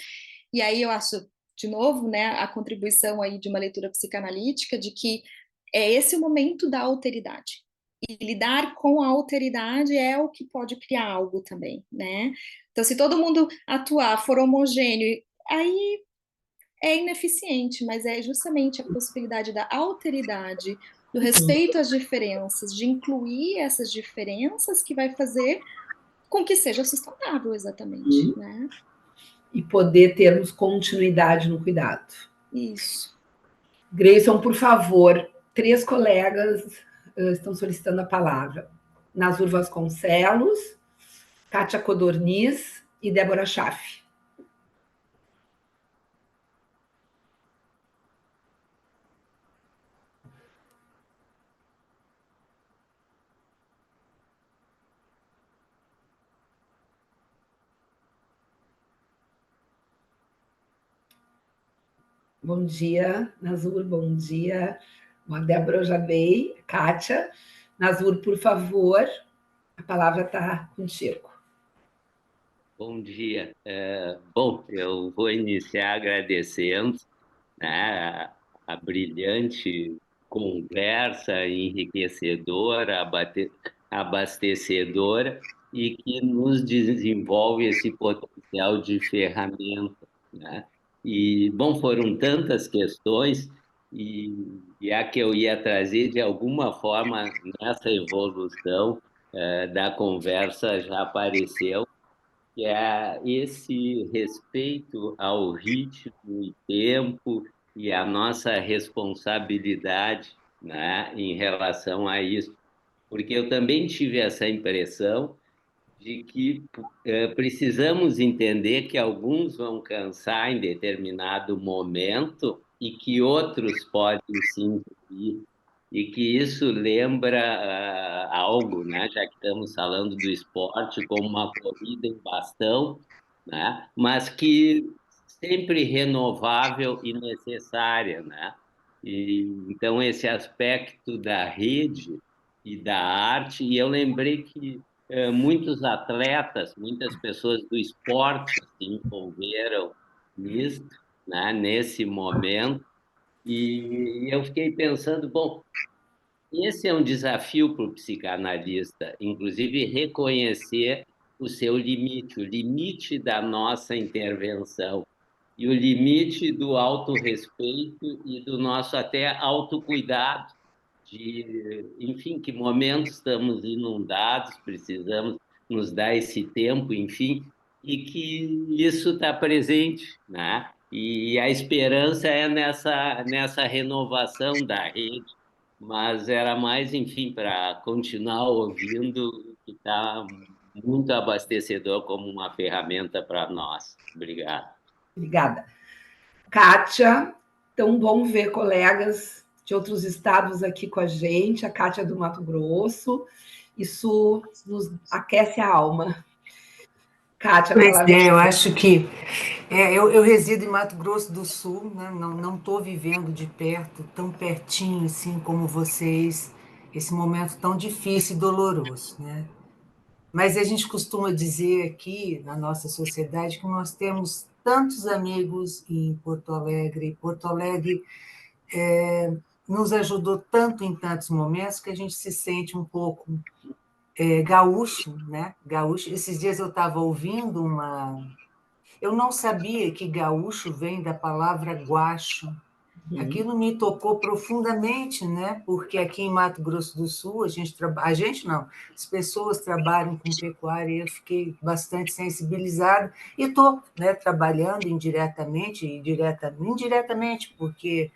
E aí eu acho, de novo, né, a contribuição aí de uma leitura psicanalítica de que é esse o momento da alteridade. E lidar com a alteridade é o que pode criar algo também, né? Então, se todo mundo atuar, for homogêneo, aí é ineficiente, mas é justamente a possibilidade da alteridade, do respeito às diferenças, de incluir essas diferenças que vai fazer com que seja sustentável, exatamente, né? E poder termos continuidade no cuidado. Isso. Grayson, por favor, 3 colegas estão solicitando a palavra. Nazur Vasconcelos, Kátia Codorniz e Débora Schaff. Bom dia, Nazur, bom dia. A Débora eu já dei, Kátia. Nazur, por favor, a palavra está contigo. Bom dia. Bom, eu vou iniciar agradecendo, né, a brilhante conversa enriquecedora, abastecedora e que nos desenvolve esse potencial de ferramenta, né? E, bom, foram tantas questões e a que eu ia trazer, de alguma forma, nessa evolução da conversa já apareceu, que é esse respeito ao ritmo e tempo e a nossa responsabilidade, né, em relação a isso. Porque eu também tive essa impressão de que precisamos entender que alguns vão cansar em determinado momento e que outros podem se incluir, e que isso lembra algo, né? Já que estamos falando do esporte como uma corrida em bastão, né? Mas que sempre renovável e necessária, né? E, então, esse aspecto da rede e da arte, e eu lembrei que muitos atletas, muitas pessoas do esporte se envolveram nisso, né, nesse momento, e eu fiquei pensando, bom, esse é um desafio para o psicanalista, inclusive reconhecer o limite da nossa intervenção e o limite do autorrespeito e do nosso até autocuidado, de, enfim, que momentos estamos inundados, precisamos nos dar esse tempo, enfim, e que isso está presente, né? E a esperança é nessa renovação da rede, mas era mais, enfim, para continuar ouvindo, que está muito abastecedor como uma ferramenta para nós. Obrigado. Obrigada. Kátia, tão bom ver colegas de outros estados aqui com a gente, a Kátia do Mato Grosso, isso nos aquece a alma. Kátia, pois é, eu acho que eu resido em Mato Grosso do Sul, né? Não estou vivendo de perto, tão pertinho assim como vocês, esse momento tão difícil e doloroso, né? Mas a gente costuma dizer aqui na nossa sociedade que nós temos tantos amigos em Porto Alegre. Porto Alegre nos ajudou tanto em tantos momentos que a gente se sente um pouco gaúcho, né? Gaúcho. Esses dias eu estava ouvindo uma. Eu não sabia que gaúcho vem da palavra guacho. Aquilo me tocou profundamente, né? Porque aqui em Mato Grosso do Sul, a gente não, as pessoas trabalham com pecuária e eu fiquei bastante sensibilizada e estou, né, trabalhando indiretamente, indiretamente, porque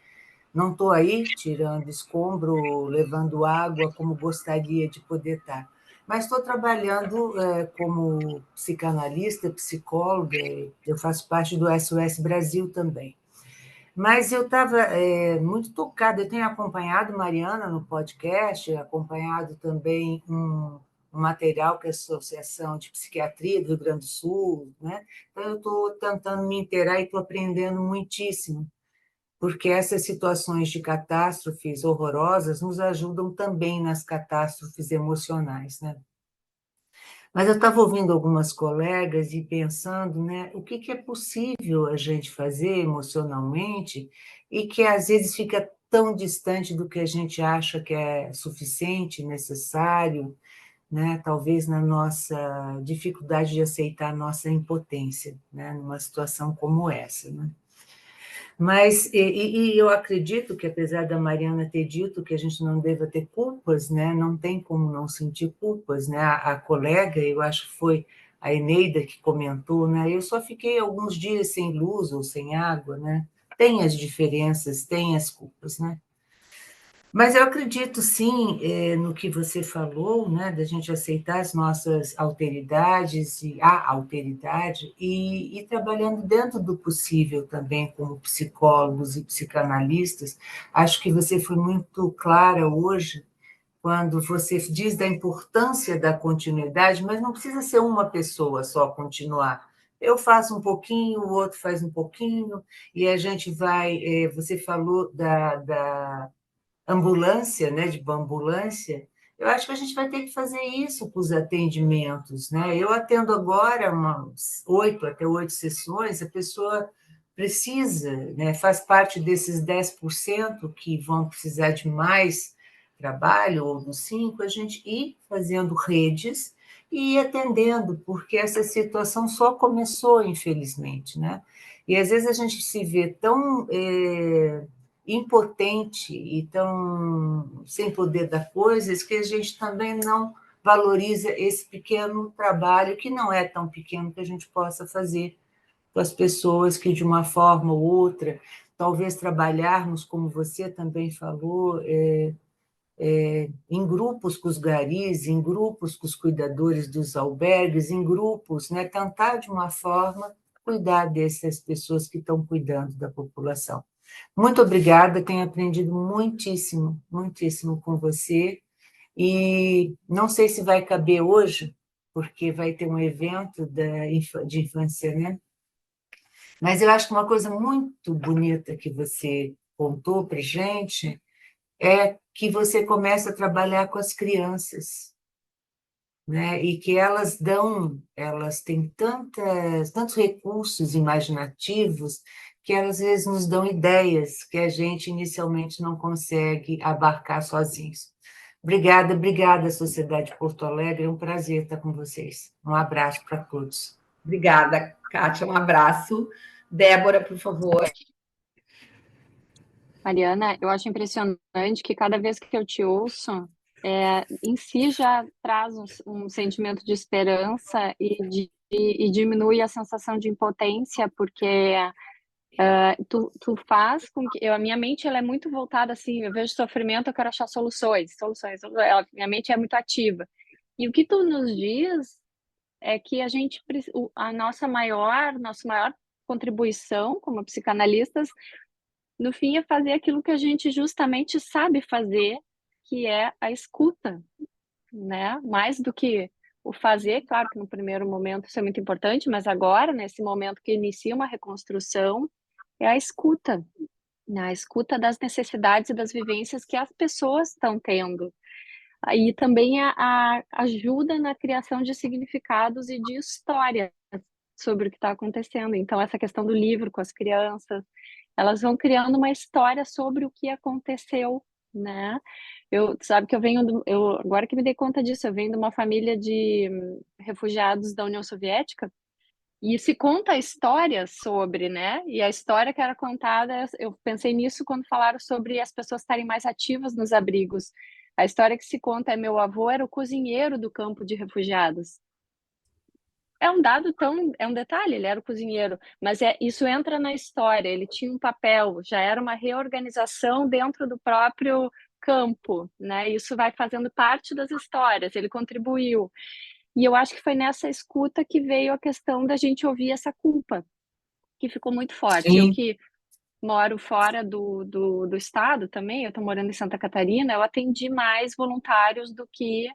não estou aí tirando escombro, levando água como gostaria de poder estar. Mas estou trabalhando como psicanalista, psicóloga, eu faço parte do SOS Brasil também. Mas eu estava muito tocada, eu tenho acompanhado Mariana no podcast, acompanhado também um material que é a Associação de Psiquiatria do Rio Grande do Sul, né? Então eu estou tentando me inteirar e estou aprendendo muitíssimo, porque essas situações de catástrofes horrorosas nos ajudam também nas catástrofes emocionais, né? Mas eu estava ouvindo algumas colegas e pensando, né, o que é possível a gente fazer emocionalmente e que às vezes fica tão distante do que a gente acha que é suficiente, necessário, né? Talvez na nossa dificuldade de aceitar a nossa impotência, né? Numa situação como essa, né? Mas eu acredito que, apesar da Mariana ter dito que a gente não deva ter culpas, né? Não tem como não sentir culpas, né? A colega, eu acho que foi a Eneida que comentou, né? Eu só fiquei alguns dias sem luz ou sem água, né? Tem as diferenças, tem as culpas, né? Mas eu acredito, sim, no que você falou, né, da gente aceitar as nossas alteridades e a alteridade e trabalhando dentro do possível também como psicólogos e psicanalistas. Acho que você foi muito clara hoje quando você diz da importância da continuidade, mas não precisa ser uma pessoa só continuar. Eu faço um pouquinho, o outro faz um pouquinho, e a gente vai. Você falou da ambulância, né, de ambulância, eu acho que a gente vai ter que fazer isso com os atendimentos, né? Eu atendo agora umas 8 até 8 sessões, a pessoa precisa, né, faz parte desses 10% que vão precisar de mais trabalho, ou nos 5%, a gente ir fazendo redes e ir atendendo, porque essa situação só começou, infelizmente, né? E às vezes a gente se vê tão impotente e tão sem poder dar coisas que a gente também não valoriza esse pequeno trabalho, que não é tão pequeno, que a gente possa fazer com as pessoas que, de uma forma ou outra, talvez trabalharmos, como você também falou, em grupos com os garis, em grupos com os cuidadores dos albergues, em grupos, né, tentar, de uma forma, cuidar dessas pessoas que estão cuidando da população. Muito obrigada, tenho aprendido muitíssimo, muitíssimo com você, e não sei se vai caber hoje, porque vai ter um evento de infância, né? Mas eu acho que uma coisa muito bonita que você contou para a gente é que você começa a trabalhar com as crianças, né? E que elas têm tantos recursos imaginativos que elas, às vezes, nos dão ideias que a gente inicialmente não consegue abarcar sozinhos. Obrigada, obrigada, Sociedade Porto Alegre, é um prazer estar com vocês. Um abraço para todos. Obrigada, Kátia, um abraço. Débora, por favor. Mariana, eu acho impressionante que cada vez que eu te ouço, em si já traz um sentimento de esperança e diminui a sensação de impotência, porque tu faz com que... a minha mente ela é muito voltada assim, eu vejo sofrimento, eu quero achar soluções. Minha mente é muito ativa. E o que tu nos diz é que nossa maior contribuição como psicanalistas, no fim, é fazer aquilo que a gente justamente sabe fazer, que é a escuta, né? Mais do que o fazer, claro que no primeiro momento isso é muito importante, mas agora, nesse momento que inicia uma reconstrução, é a escuta, né? A escuta das necessidades e das vivências que as pessoas estão tendo. E também a ajuda na criação de significados e de histórias sobre o que está acontecendo. Então, essa questão do livro com as crianças, elas vão criando uma história sobre o que aconteceu, né? Sabe que agora que me dei conta disso, eu venho de uma família de refugiados da União Soviética, e se conta histórias sobre, né? E a história que era contada, eu pensei nisso quando falaram sobre as pessoas estarem mais ativas nos abrigos. A história que se conta é: meu avô era o cozinheiro do campo de refugiados. É um detalhe, ele era o cozinheiro, mas isso entra na história, ele tinha um papel, já era uma reorganização dentro do próprio campo, né? Isso vai fazendo parte das histórias, ele contribuiu. E eu acho que foi nessa escuta que veio a questão da gente ouvir essa culpa, que ficou muito forte. Sim. Eu que moro fora do estado também, eu estou morando em Santa Catarina, eu atendi mais voluntários do que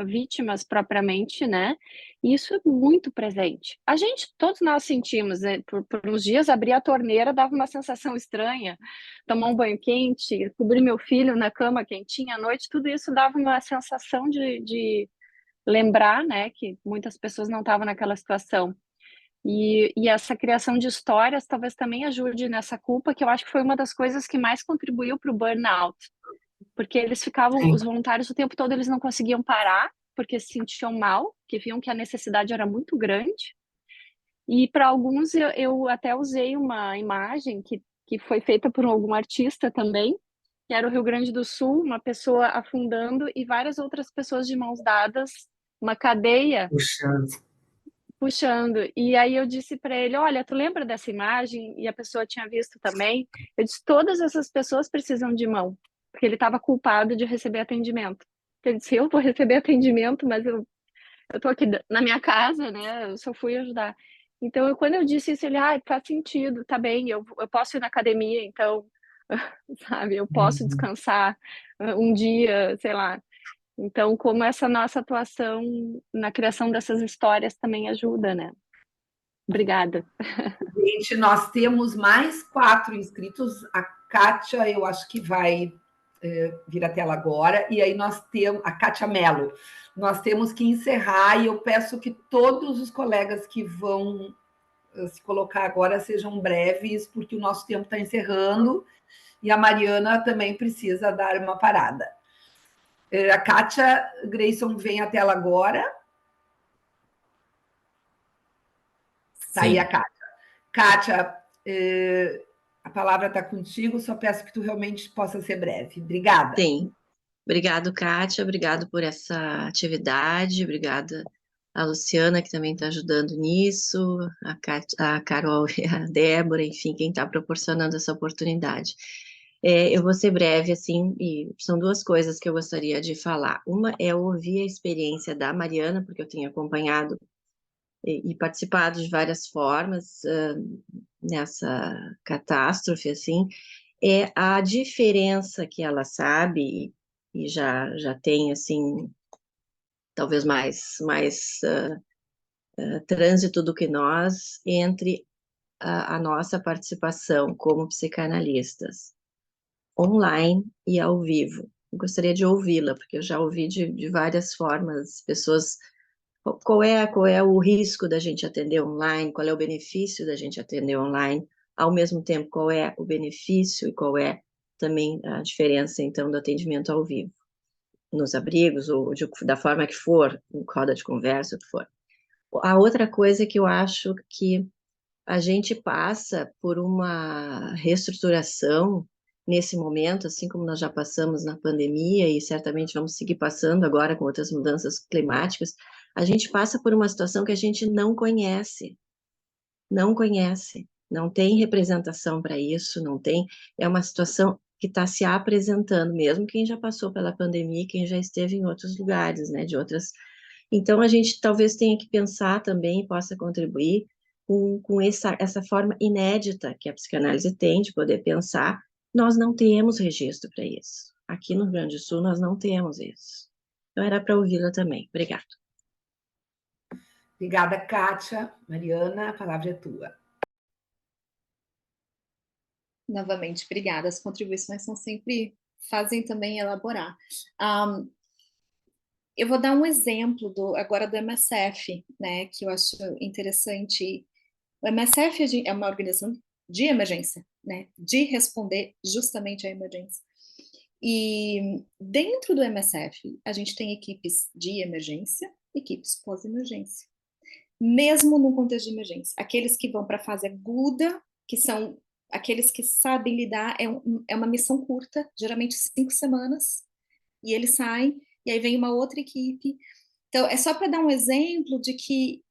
vítimas propriamente, né? E isso é muito presente. Todos nós sentimos, né? Por uns dias, abrir a torneira dava uma sensação estranha, tomar um banho quente, cobrir meu filho na cama quentinha à noite, tudo isso dava uma sensação de lembrar, né, que muitas pessoas não estavam naquela situação. E essa criação de histórias talvez também ajude nessa culpa, que eu acho que foi uma das coisas que mais contribuiu para o burnout, porque eles ficavam, os voluntários, o tempo todo eles não conseguiam parar, porque se sentiam mal, que viam que a necessidade era muito grande. E para alguns eu até usei uma imagem que foi feita por algum artista também, que era o Rio Grande do Sul, uma pessoa afundando e várias outras pessoas de mãos dadas, uma cadeia puxando. E aí eu disse para ele: olha, tu lembra dessa imagem? E a pessoa tinha visto também. Eu disse: todas essas pessoas precisam de mão, porque ele estava culpado de receber atendimento. Ele disse: eu vou receber atendimento, mas eu tô aqui na minha casa, né? Eu só fui ajudar. Então, quando eu disse isso, ele: faz sentido, tá bem, eu posso ir na academia, então, sabe, eu posso descansar um dia, sei lá. Então, como essa nossa atuação na criação dessas histórias também ajuda, né? Obrigada. Gente, nós temos mais 4 inscritos. A Kátia, eu acho que vai vir à tela agora. E aí nós temos a Kátia Mello. Nós temos que encerrar e eu peço que todos os colegas que vão se colocar agora sejam breves, porque o nosso tempo está encerrando e a Mariana também precisa dar uma parada. A Kátia Grayson vem à tela agora. Está aí a Kátia. Kátia, a palavra está contigo, só peço que tu realmente possa ser breve. Obrigada. Sim. Obrigado, Kátia, obrigado por essa atividade, obrigada a Luciana, que também está ajudando nisso, a Carol e a Débora, enfim, quem está proporcionando essa oportunidade. Eu vou ser breve, assim, e são duas coisas que eu gostaria de falar. Uma é ouvir a experiência da Mariana, porque eu tenho acompanhado e participado de várias formas nessa catástrofe, assim, é a diferença que ela sabe e já tem, assim, talvez mais trânsito do que nós entre a nossa participação como psicanalistas, online e ao vivo. Eu gostaria de ouvi-la, porque eu já ouvi de várias formas, pessoas... Qual é o risco da gente atender online? Qual é o benefício da gente atender online? Ao mesmo tempo, qual é o benefício e qual é também a diferença, então, do atendimento ao vivo? Nos abrigos, ou da forma que for, em roda de conversa, o que for. A outra coisa é que eu acho que a gente passa por uma reestruturação nesse momento, assim como nós já passamos na pandemia e certamente vamos seguir passando agora com outras mudanças climáticas, a gente passa por uma situação que a gente não conhece, não tem representação para isso, é uma situação que está se apresentando, mesmo quem já passou pela pandemia, quem já esteve em outros lugares, né, de outras... Então, a gente talvez tenha que pensar também e possa contribuir com essa forma inédita que a psicanálise tem de poder pensar. Nós não temos registro para isso. Aqui no Rio Grande do Sul, nós não temos isso. Então, era para ouvi-la também. Obrigada. Obrigada, Kátia. Mariana, a palavra é tua. Novamente, obrigada. As contribuições fazem também elaborar. Eu vou dar um exemplo agora do MSF, né, que eu acho interessante. O MSF é uma organização de emergência, né, de responder justamente à emergência. E dentro do MSF, a gente tem equipes de emergência, equipes pós-emergência. Mesmo no contexto de emergência. Aqueles que vão para a fase aguda, que são aqueles que sabem lidar, é uma missão curta, geralmente 5 semanas, e eles saem, e aí vem uma outra equipe. Então, é só para dar um exemplo de que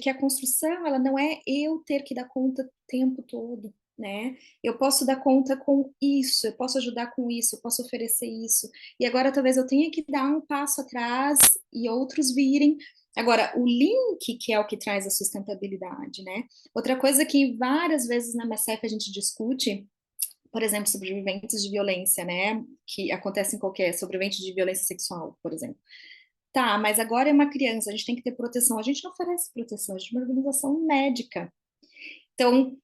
a construção, ela não é eu ter que dar conta o tempo todo, né? Eu posso dar conta com isso, eu posso ajudar com isso, eu posso oferecer isso. E agora talvez eu tenha que dar um passo atrás e outros virem. Agora, o link, que é o que traz a sustentabilidade, né? Outra coisa que várias vezes na MSF a gente discute, por exemplo, sobreviventes de violência, né? Que acontece em qualquer sobrevivente de violência sexual, por exemplo. Tá, mas agora é uma criança, a gente tem que ter proteção. A gente não oferece proteção, a gente é uma organização médica. Então,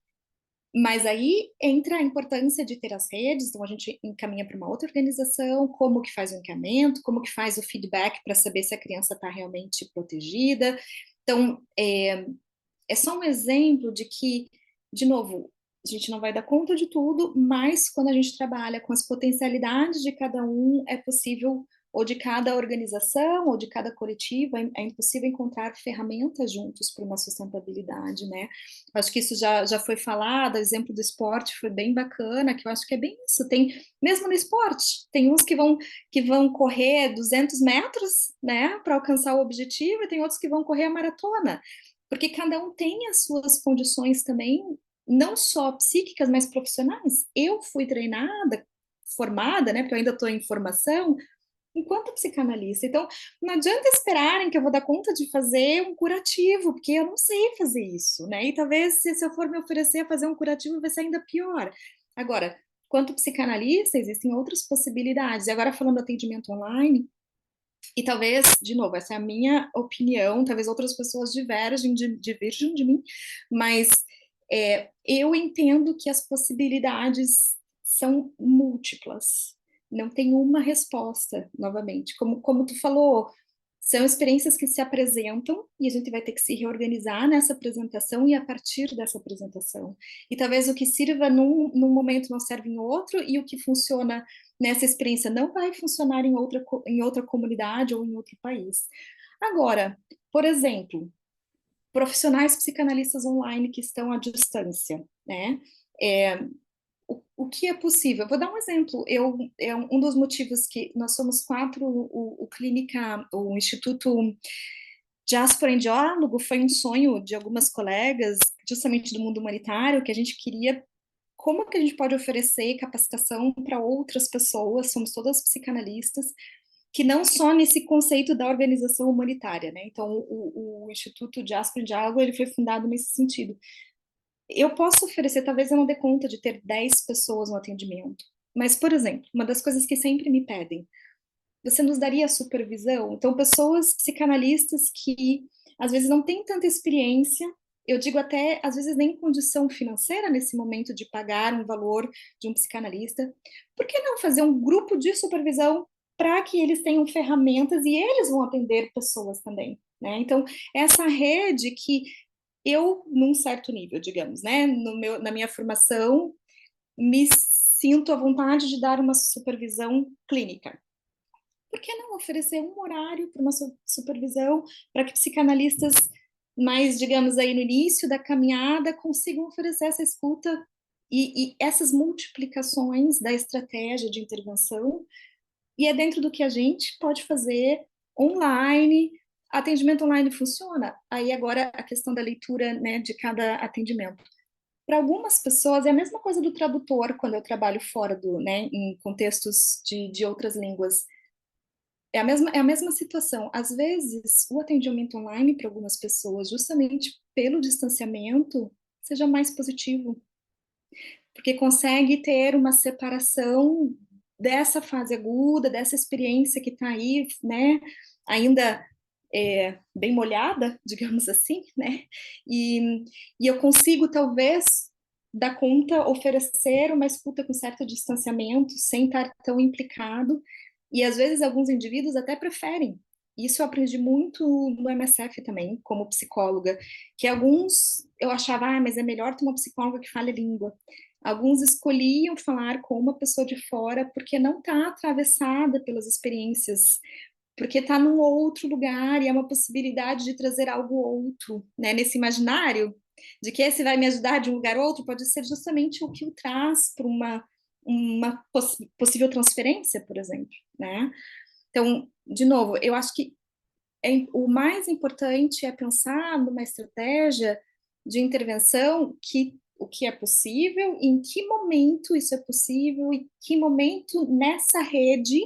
mas aí entra a importância de ter as redes, então a gente encaminha para uma outra organização, como que faz o encaminhamento, como que faz o feedback para saber se a criança está realmente protegida. Então, é só um exemplo de que, de novo, a gente não vai dar conta de tudo, mas quando a gente trabalha com as potencialidades de cada um, é possível, ou de cada organização, ou de cada coletivo, é impossível encontrar ferramentas juntos para uma sustentabilidade, né? Acho que isso já foi falado, o exemplo do esporte foi bem bacana, que eu acho que é bem isso, mesmo no esporte, tem uns que vão correr 200 metros, né, para alcançar o objetivo, e tem outros que vão correr a maratona, porque cada um tem as suas condições também, não só psíquicas, mas profissionais. Eu fui treinada, formada, né, porque eu ainda estou em formação, enquanto psicanalista. Então, não adianta esperarem que eu vou dar conta de fazer um curativo, porque eu não sei fazer isso, né? E talvez, se eu for me oferecer a fazer um curativo, vai ser ainda pior. Agora, quanto psicanalista, existem outras possibilidades. E agora, falando do atendimento online, e talvez, de novo, essa é a minha opinião, talvez outras pessoas divergem de mim, mas eu entendo que as possibilidades são múltiplas. Não tem uma resposta, novamente. Como tu falou, São experiências que se apresentam e a gente vai ter que se reorganizar nessa apresentação e a partir dessa apresentação. E talvez o que sirva num momento não serve em outro, e o que funciona nessa experiência não vai funcionar em outra comunidade ou em outro país. Agora, por exemplo, profissionais psicanalistas online que estão à distância, né? O que é possível? Vou dar um exemplo. É um dos motivos que nós somos 4, o Instituto Diáspora em Diálogo foi um sonho de algumas colegas, justamente do mundo humanitário, que a gente queria como que a gente pode oferecer capacitação para outras pessoas, somos todas psicanalistas, que não só nesse conceito da organização humanitária, né? Então, o Instituto Diáspora em Diálogo, ele foi fundado nesse sentido. Eu posso oferecer, talvez eu não dê conta de ter 10 pessoas no atendimento, mas, por exemplo, uma das coisas que sempre me pedem, você nos daria supervisão? Então, pessoas psicanalistas que, às vezes, não têm tanta experiência, eu digo até, às vezes, nem condição financeira nesse momento de pagar um valor de um psicanalista, por que não fazer um grupo de supervisão para que eles tenham ferramentas e eles vão atender pessoas também, né? Então, essa rede que eu, num certo nível, digamos, né, na minha formação, me sinto à vontade de dar uma supervisão clínica. Por que não oferecer um horário para uma supervisão para que psicanalistas mais, digamos, aí no início da caminhada consigam oferecer essa escuta e essas multiplicações da estratégia de intervenção, e é dentro do que a gente pode fazer online. Atendimento online funciona? Aí agora a questão da leitura, né, de cada atendimento. Para algumas pessoas é a mesma coisa do tradutor quando eu trabalho fora né, em contextos de outras línguas. É a mesma situação. Às vezes, o atendimento online para algumas pessoas, justamente pelo distanciamento, seja mais positivo, porque consegue ter uma separação dessa fase aguda, dessa experiência que está aí, né, ainda bem molhada, digamos assim, né, e eu consigo, talvez, dar conta, oferecer uma escuta com certo distanciamento, sem estar tão implicado, e às vezes alguns indivíduos até preferem. Isso eu aprendi muito no MSF também, como psicóloga, que alguns eu achava, mas é melhor ter uma psicóloga que fale língua. Alguns escolhiam falar com uma pessoa de fora porque não está atravessada pelas experiências, porque está num outro lugar e é uma possibilidade de trazer algo outro, né? Nesse imaginário de que esse vai me ajudar de um lugar a outro, pode ser justamente o que o traz para uma possível transferência, por exemplo, né? Então, de novo, eu acho que o mais importante é pensar numa estratégia de intervenção o que é possível, em que momento isso é possível, em que momento nessa rede,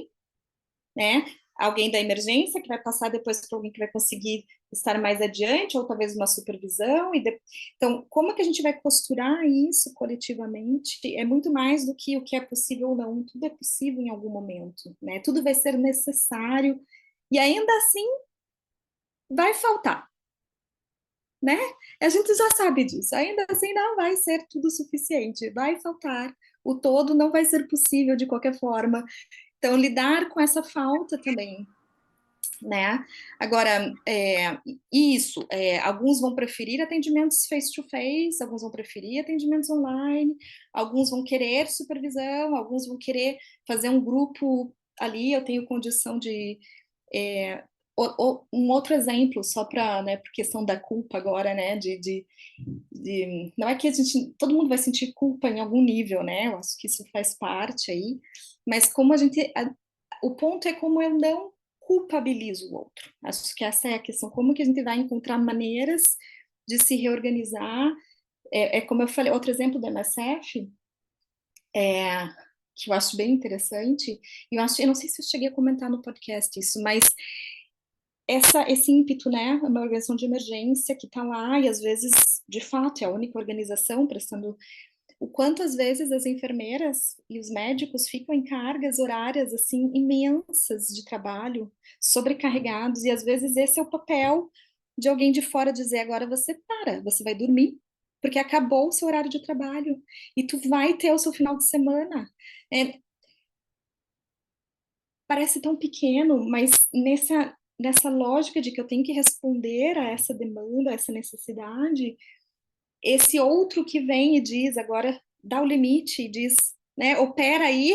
né? Alguém da emergência que vai passar depois para alguém que vai conseguir estar mais adiante, ou talvez uma supervisão. Então, como que a gente vai costurar isso coletivamente? É muito mais do que o que é possível ou não. Tudo é possível em algum momento, né? Tudo vai ser necessário. E ainda assim, vai faltar, né? A gente já sabe disso. Ainda assim, não vai ser tudo suficiente. Vai faltar. O todo não vai ser possível de qualquer forma. Então, lidar com essa falta também, né? Agora, alguns vão preferir atendimentos face-to-face, alguns vão preferir atendimentos online, alguns vão querer supervisão, alguns vão querer fazer um grupo ali, eu tenho condição de... um outro exemplo, só para, né, por questão da culpa agora, né, não é que todo mundo vai sentir culpa em algum nível, né, eu acho que isso faz parte aí, mas como o ponto é como eu não culpabilizo o outro. Acho que essa é a questão, como que a gente vai encontrar maneiras de se reorganizar. Como eu falei, outro exemplo do MSF, que eu acho bem interessante, eu não sei se eu cheguei a comentar no podcast isso, mas esse ímpeto, né, uma organização de emergência que está lá, e às vezes, de fato, é a única organização prestando... O quanto às vezes as enfermeiras e os médicos ficam em cargas horárias assim imensas de trabalho, sobrecarregados, e às vezes esse é o papel de alguém de fora dizer: agora você você vai dormir, porque acabou o seu horário de trabalho e tu vai ter o seu final de semana. Parece tão pequeno, mas nessa lógica de que eu tenho que responder a essa demanda, a essa necessidade, esse outro que vem e diz, agora dá o limite e diz, né, opera aí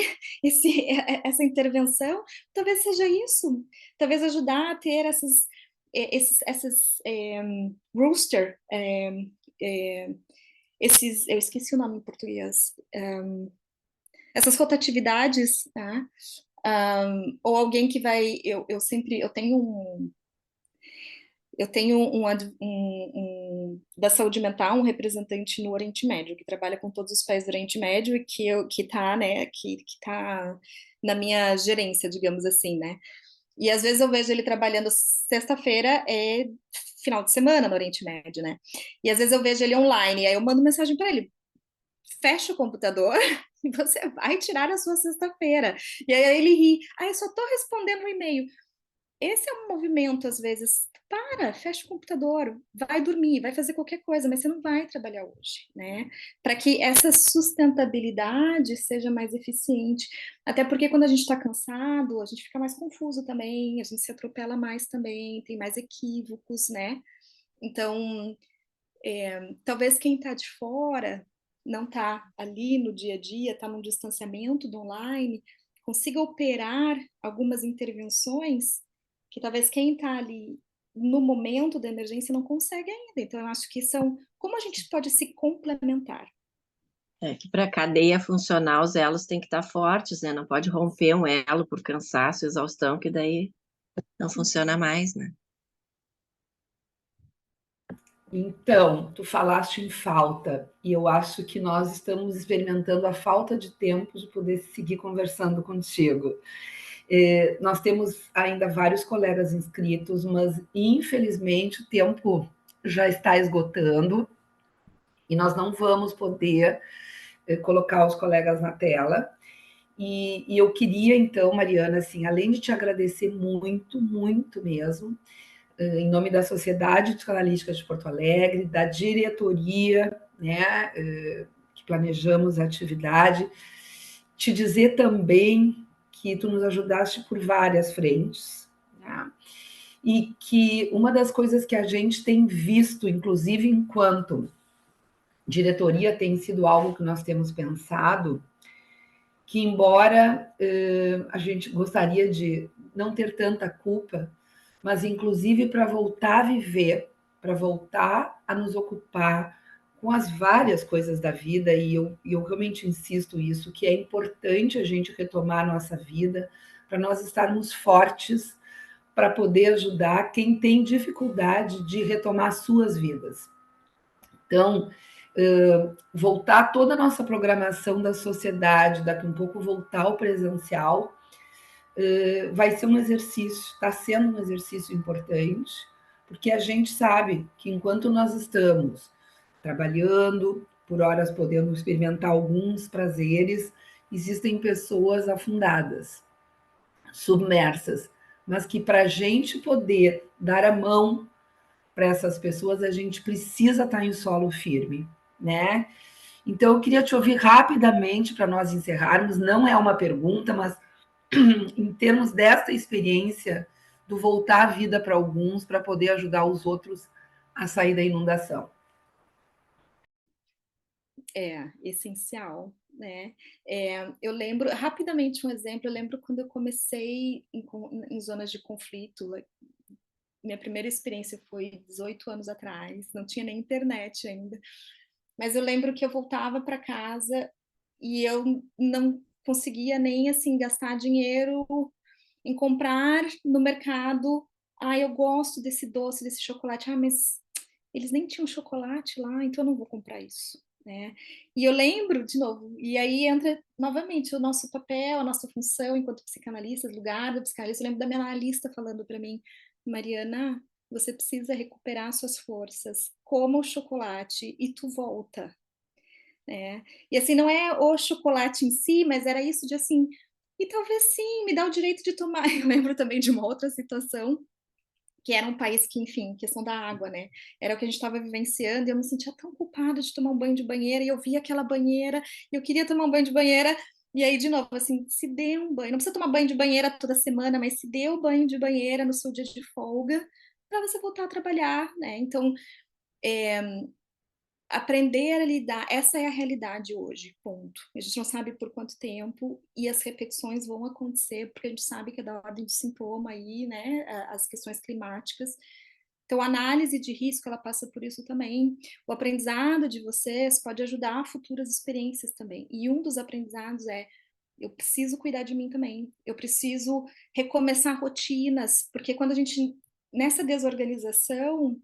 essa intervenção, talvez seja isso, talvez ajudar a ter esses rooster, eu esqueci o nome em português, essas rotatividades, né? Ou alguém que vai, eu tenho da saúde mental, um representante no Oriente Médio, que trabalha com todos os países do Oriente Médio e que tá, né, que tá na minha gerência, digamos assim, né? E às vezes eu vejo ele trabalhando sexta-feira, final de semana no Oriente Médio, né? E às vezes eu vejo ele online, e aí eu mando mensagem para ele, fecha o computador e você vai tirar a sua sexta-feira. E aí ele ri, eu só tô respondendo o e-mail. Esse é um movimento, às vezes, fecha o computador, vai dormir, vai fazer qualquer coisa, mas você não vai trabalhar hoje, né? Para que essa sustentabilidade seja mais eficiente. Até porque quando a gente está cansado, a gente fica mais confuso também, a gente se atropela mais também, tem mais equívocos, né? Então, talvez quem está de fora, não está ali no dia a dia, está num distanciamento do online, consiga operar algumas intervenções que talvez quem está ali no momento da emergência não consegue ainda. Então, eu acho que como a gente pode se complementar. Que para a cadeia funcional os elos têm que estar fortes, né? Não pode romper um elo por cansaço, exaustão, que daí não funciona mais, né? Então, tu falaste em falta, e eu acho que nós estamos experimentando a falta de tempo de poder seguir conversando contigo. Nós temos ainda vários colegas inscritos, mas infelizmente o tempo já está esgotando e nós não vamos poder colocar os colegas na tela. E eu queria, então, Mariana, assim, além de te agradecer muito, muito mesmo, em nome da Sociedade Psicanalítica de Porto Alegre, da diretoria, né, que planejamos a atividade, te dizer também que tu nos ajudaste por várias frentes, né? E que uma das coisas que a gente tem visto, inclusive enquanto diretoria, tem sido algo que nós temos pensado, que embora a gente gostaria de não ter tanta culpa, mas inclusive para voltar a viver, para voltar a nos ocupar com as várias coisas da vida, e eu realmente insisto isso, que é importante a gente retomar a nossa vida, para nós estarmos fortes, para poder ajudar quem tem dificuldade de retomar suas vidas. Então, voltar toda a nossa programação da sociedade, daqui um pouco voltar ao presencial, vai ser um exercício, está sendo um exercício importante, porque a gente sabe que enquanto nós estamos trabalhando, por horas podendo experimentar alguns prazeres, existem pessoas afundadas, submersas, mas que para a gente poder dar a mão para essas pessoas, a gente precisa estar em solo firme, né? Então, eu queria te ouvir rapidamente para nós encerrarmos, não é uma pergunta, mas em termos dessa experiência do voltar a vida para alguns, para poder ajudar os outros a sair da inundação. É essencial, né? Eu lembro, rapidamente um exemplo, eu lembro quando eu comecei em zonas de conflito, minha primeira experiência foi 18 anos atrás, não tinha nem internet ainda, mas eu lembro que eu voltava para casa e eu não conseguia nem, assim, gastar dinheiro em comprar no mercado. Eu gosto desse doce, desse chocolate, mas eles nem tinham chocolate lá, então eu não vou comprar isso, né? E eu lembro, de novo, e aí entra novamente o nosso papel, a nossa função enquanto psicanalistas, lugar do psicanalista. Eu lembro da minha analista falando para mim, Mariana, você precisa recuperar suas forças, coma o chocolate e tu volta, né? E assim, não é o chocolate em si, mas era isso de assim, e talvez sim, me dá o direito de tomar. Eu lembro também de uma outra situação, que era um país que, enfim, questão da água, né? Era o que a gente estava vivenciando, e eu me sentia tão culpada de tomar um banho de banheira, e eu via aquela banheira, e eu queria tomar um banho de banheira, E aí, de novo, assim, se dê um banho. Não precisa tomar banho de banheira toda semana, mas se dê o banho de banheira no seu dia de folga para você voltar a trabalhar, né? Então, aprender a lidar, essa é a realidade hoje, ponto. A gente não sabe por quanto tempo e as repetições vão acontecer, porque a gente sabe que é da ordem do sintoma aí, né? As questões climáticas. Então, a análise de risco, ela passa por isso também. O aprendizado de vocês pode ajudar a futuras experiências também. E um dos aprendizados é, eu preciso cuidar de mim também. Eu preciso recomeçar rotinas, porque quando a gente, nessa desorganização,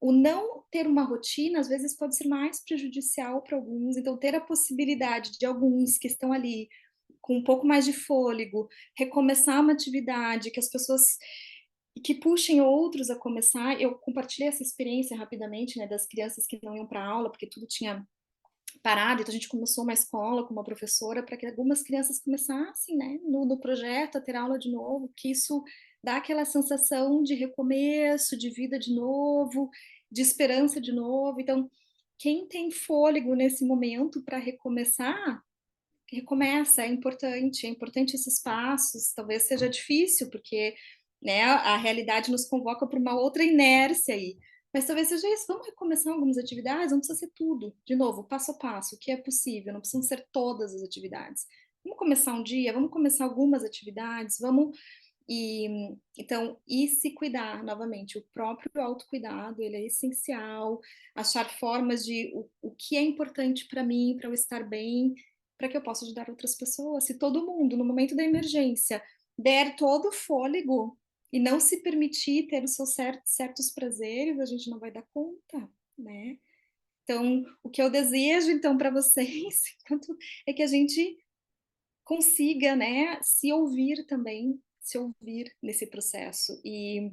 o não ter uma rotina, às vezes, pode ser mais prejudicial para alguns. Então, ter a possibilidade de alguns que estão ali com um pouco mais de fôlego, recomeçar uma atividade, que as pessoas que puxem outros a começar. Eu compartilhei essa experiência rapidamente, né, das crianças que não iam para aula porque tudo tinha parado, então a gente começou uma escola com uma professora para que algumas crianças começassem, né, no projeto a ter aula de novo, que isso dá aquela sensação de recomeço, de vida de novo, de esperança de novo. Então, quem tem fôlego nesse momento para recomeçar, recomeça, é importante esses passos, talvez seja difícil, porque, né, a realidade nos convoca para uma outra inércia aí, mas talvez seja isso, vamos recomeçar algumas atividades, não precisa ser tudo, de novo, passo a passo, o que é possível, não precisam ser todas as atividades. Vamos começar um dia, vamos começar algumas atividades, vamos... Então, e se cuidar, novamente, o próprio autocuidado, ele é essencial, achar formas de o que é importante para mim, para eu estar bem, para que eu possa ajudar outras pessoas. Se todo mundo, no momento da emergência, der todo o fôlego e não se permitir ter os seus certos prazeres, a gente não vai dar conta, né? Então, o que eu desejo, então, para vocês, é que a gente consiga, né, se ouvir também, se ouvir nesse processo. E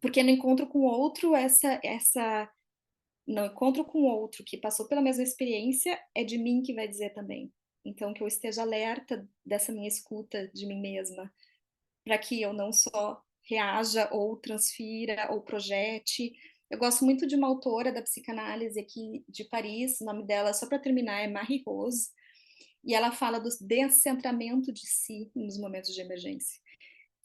porque no encontro com o outro, no encontro com o outro que passou pela mesma experiência, é de mim que vai dizer também. Então, que eu esteja alerta dessa minha escuta de mim mesma, para que eu não só reaja ou transfira ou projete. Eu gosto muito de uma autora da psicanálise aqui de Paris, o nome dela, só para terminar, é Marie Rose, e ela fala do descentramento de si nos momentos de emergência,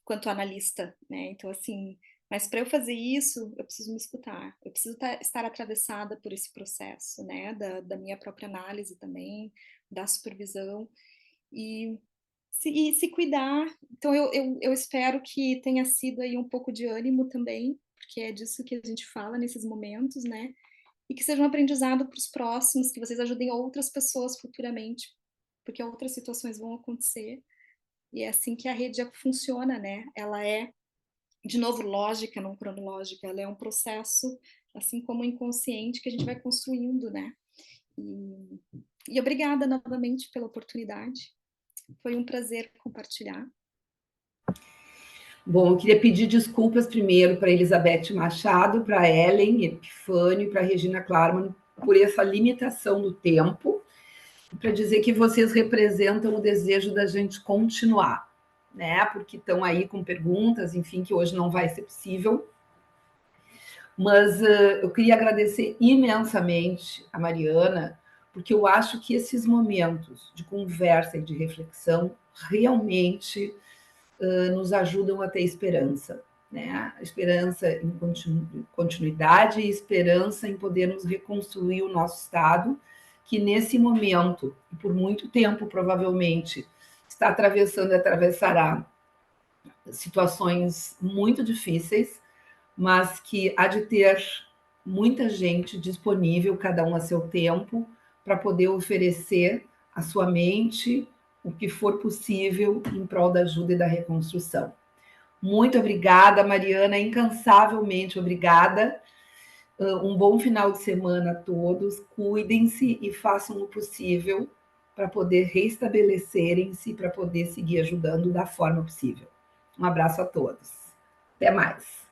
quanto analista, né? Então, assim, mas para eu fazer isso, eu preciso me escutar, eu preciso estar atravessada por esse processo, né? Da minha própria análise também, da supervisão, e se cuidar. Então, eu espero que tenha sido aí um pouco de ânimo também, porque é disso que a gente fala nesses momentos, né? E que seja um aprendizado para os próximos, que vocês ajudem outras pessoas futuramente, porque outras situações vão acontecer. E é assim que a rede funciona, né? Ela é, de novo, lógica, não cronológica. Ela é um processo, assim como o inconsciente, que a gente vai construindo, né? E obrigada novamente pela oportunidade. Foi um prazer compartilhar. Bom, eu queria pedir desculpas primeiro para Elizabeth Machado, para Ellen Epifânio e para Regina Klarman por essa limitação do tempo, para dizer que vocês representam o desejo da gente continuar, né? Porque estão aí com perguntas, enfim, que hoje não vai ser possível. Mas eu queria agradecer imensamente a Mariana, porque eu acho que esses momentos de conversa e de reflexão realmente nos ajudam a ter esperança, né? Esperança em continuidade e esperança em podermos reconstruir o nosso Estado, que nesse momento, e por muito tempo provavelmente, está atravessando e atravessará situações muito difíceis, mas que há de ter muita gente disponível, cada um a seu tempo, para poder oferecer à sua mente o que for possível em prol da ajuda e da reconstrução. Muito obrigada, Mariana, incansavelmente obrigada. Um bom final de semana a todos. Cuidem-se e façam o possível para poder restabelecerem-se, para poder seguir ajudando da forma possível. Um abraço a todos. Até mais.